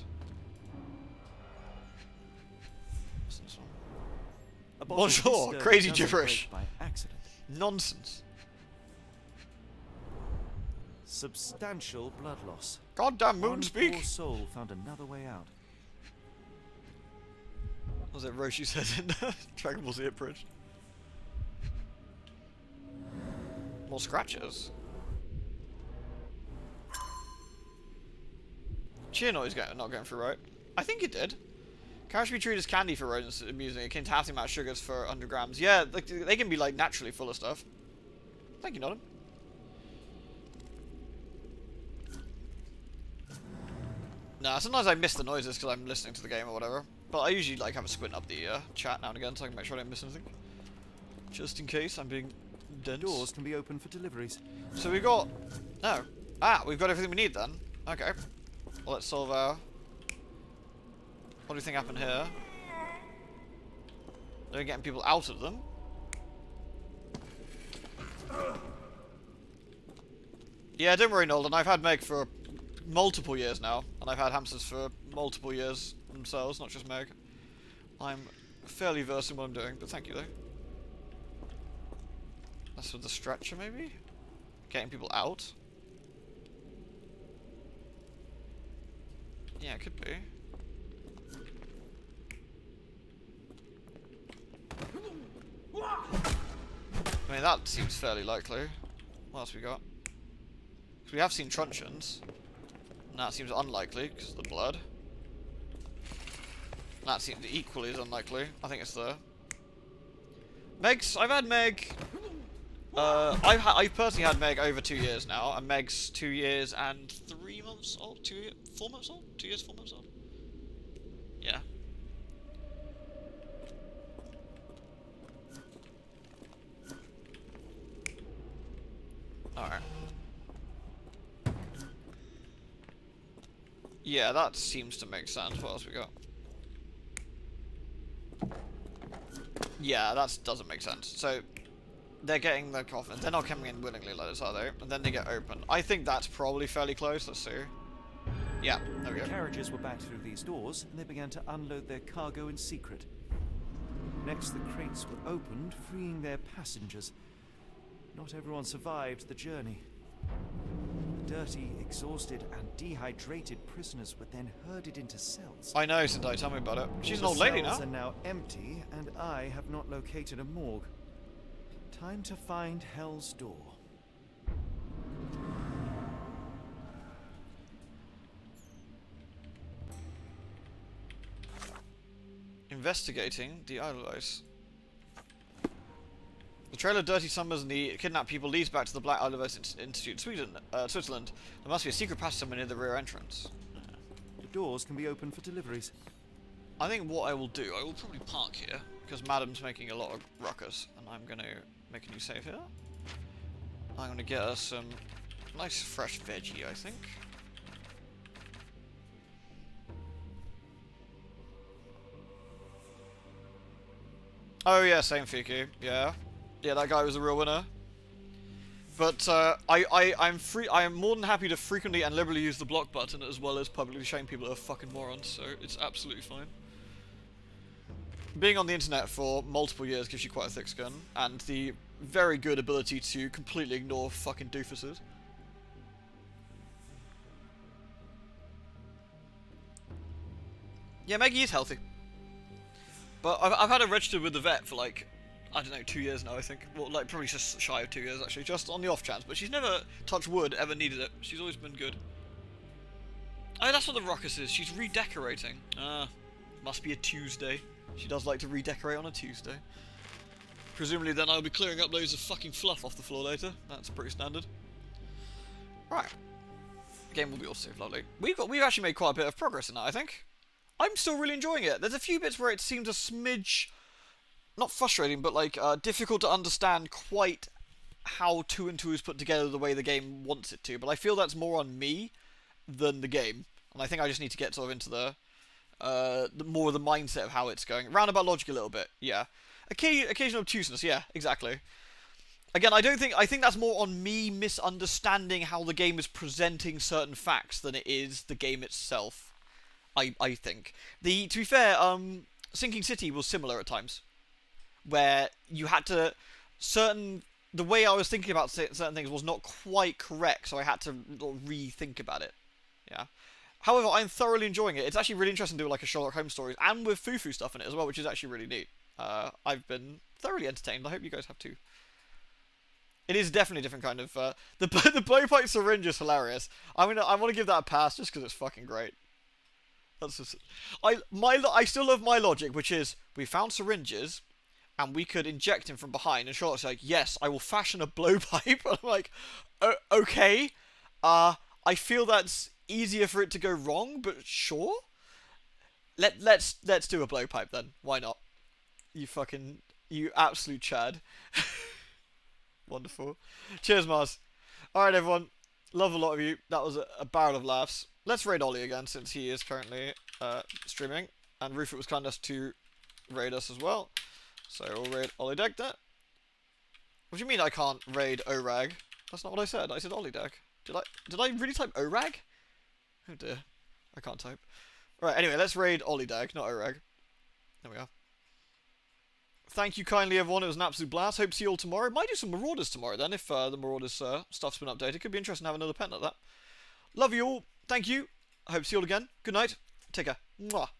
What's this one? Bonjour! Crazy gibberish! By accident. Nonsense. Substantial blood loss. Goddamn moon One speak! poor soul found another way out. Was it Roshi said in Dragon Ball Z Bridge? More scratches. Cheer noise not going through right. I think it did. Carrots should be treated as candy for rodents amusing, akin to half the amount of sugars for 100 grams. Yeah, like, they can be like naturally full of stuff. Thank you, Nottingham. Nah, sometimes I miss the noises because I'm listening to the game or whatever. But I usually like have a squint up the chat now and again so I can make sure I don't miss anything. Just in case I'm being dense. Doors can be open for deliveries. So we got... No. Ah, we've got everything we need then. Okay. Well, let's solve our... What do you think happened here? Are we getting people out of them? Yeah, don't worry, Nolan. I've had Meg for multiple years now. And I've had hamsters for multiple years themselves, not just Meg. I'm fairly versed in what I'm doing, but thank you, though. That's with the stretcher, maybe? Getting people out? Yeah, it could be. I mean, that seems fairly likely. What else we got? Because we have seen truncheons. And that seems unlikely, because of the blood. And that seems equally as unlikely. I think it's there. Meg's... I've had Meg... I've personally had Meg over 2 years now, and Meg's 2 years and 3 months old? 4 months old? 2 years, 4 months old? Yeah. Alright. Yeah, that seems to make sense. What else we got? Yeah, that doesn't make sense. So, they're getting the coffin. They're not coming in willingly like this, are they? And then they get open. I think that's probably fairly close. Let's see. Yeah, there we go. The carriages were back through these doors, and they began to unload their cargo in secret. Next, the crates were opened, freeing their passengers. Not everyone survived the journey. Dirty, exhausted, and dehydrated prisoners were then herded into cells. I know, Sindai, tell me about it. She's an The old lady cells now. are now empty, and I have not located a morgue. Time to find Hell's Door. Investigating the Edelweiss. The trail of dirty summers and the kidnapped people leads back to the Black Edelweiss Institute, Switzerland. There must be a secret passage somewhere near the rear entrance. The doors can be opened for deliveries. I think what I will do, I will probably park here, because Madam's making a lot of ruckus, and I'm going to make a new save here. I'm going to get us some nice fresh veggie, I think. Oh yeah, same Fiki, yeah. Yeah, that guy was a real winner. But I'm more than happy to frequently and liberally use the block button as well as publicly shame people who are fucking morons, so it's absolutely fine. Being on the internet for multiple years gives you quite a thick skin, and the very good ability to completely ignore fucking doofuses. Yeah, Maggie is healthy. But I've had her registered with the vet for like, I don't know, 2 years now, I think. Well, like, probably just shy of 2 years, actually, just on the off chance. But she's never, touch wood, ever needed it. She's always been good. Oh, that's what the ruckus is. She's redecorating. Ah, must be a Tuesday. She does like to redecorate on a Tuesday. Presumably then I'll be clearing up loads of fucking fluff off the floor later. That's pretty standard. Right. Game will be all saved, lovely. We've actually made quite a bit of progress in that, I think. I'm still really enjoying it. There's a few bits where it seems a smidge, not frustrating, but like difficult to understand quite how 2 and 2 is put together the way the game wants it to. But I feel that's more on me than the game, and I think I just need to get sort of into the more of the mindset of how it's going. Roundabout logic a little bit, yeah. Occasional obtuseness, yeah, exactly. Again, I think that's more on me misunderstanding how the game is presenting certain facts than it is the game itself. I think. To be fair, Sinking City was similar at times, where you had to the way I was thinking about certain things was not quite correct, so I had to rethink about it. Yeah. However, I'm thoroughly enjoying it. It's actually really interesting to do like a Sherlock Holmes stories and with foo-foo stuff in it as well, which is actually really neat. I've been thoroughly entertained. I hope you guys have too. It is definitely a different kind of... the blowpipe syringe is hilarious. I mean, I want to give that a pass just because it's fucking great. That's just... I still love my logic, which is, we found syringes, and we could inject him from behind, and Sherlock's like, yes, I will fashion a blowpipe. I'm like, okay. I feel that's easier for it to go wrong, but sure. Let's do a blowpipe then. Why not? You absolute Chad. Wonderful. Cheers, Mars. Alright, everyone. Love a lot of you. That was a barrel of laughs. Let's raid Ollie again, since he is currently streaming. And Rufus was kind enough to raid us as well. So we'll raid Ollie Deck there. What do you mean I can't raid Orag? That's not what I said. I said Ollie Deck. Did I really type Orag? Oh dear. I can't type. Right, anyway, let's raid Ollie Deck, not Orag. There we are. Thank you kindly, everyone. It was an absolute blast. Hope to see you all tomorrow. Might do some Marauders tomorrow, then, if the Marauders stuff's been updated. Could be interesting to have another pen like that. Love you all. Thank you. I hope to see you all again. Good night. Take care. Mwah.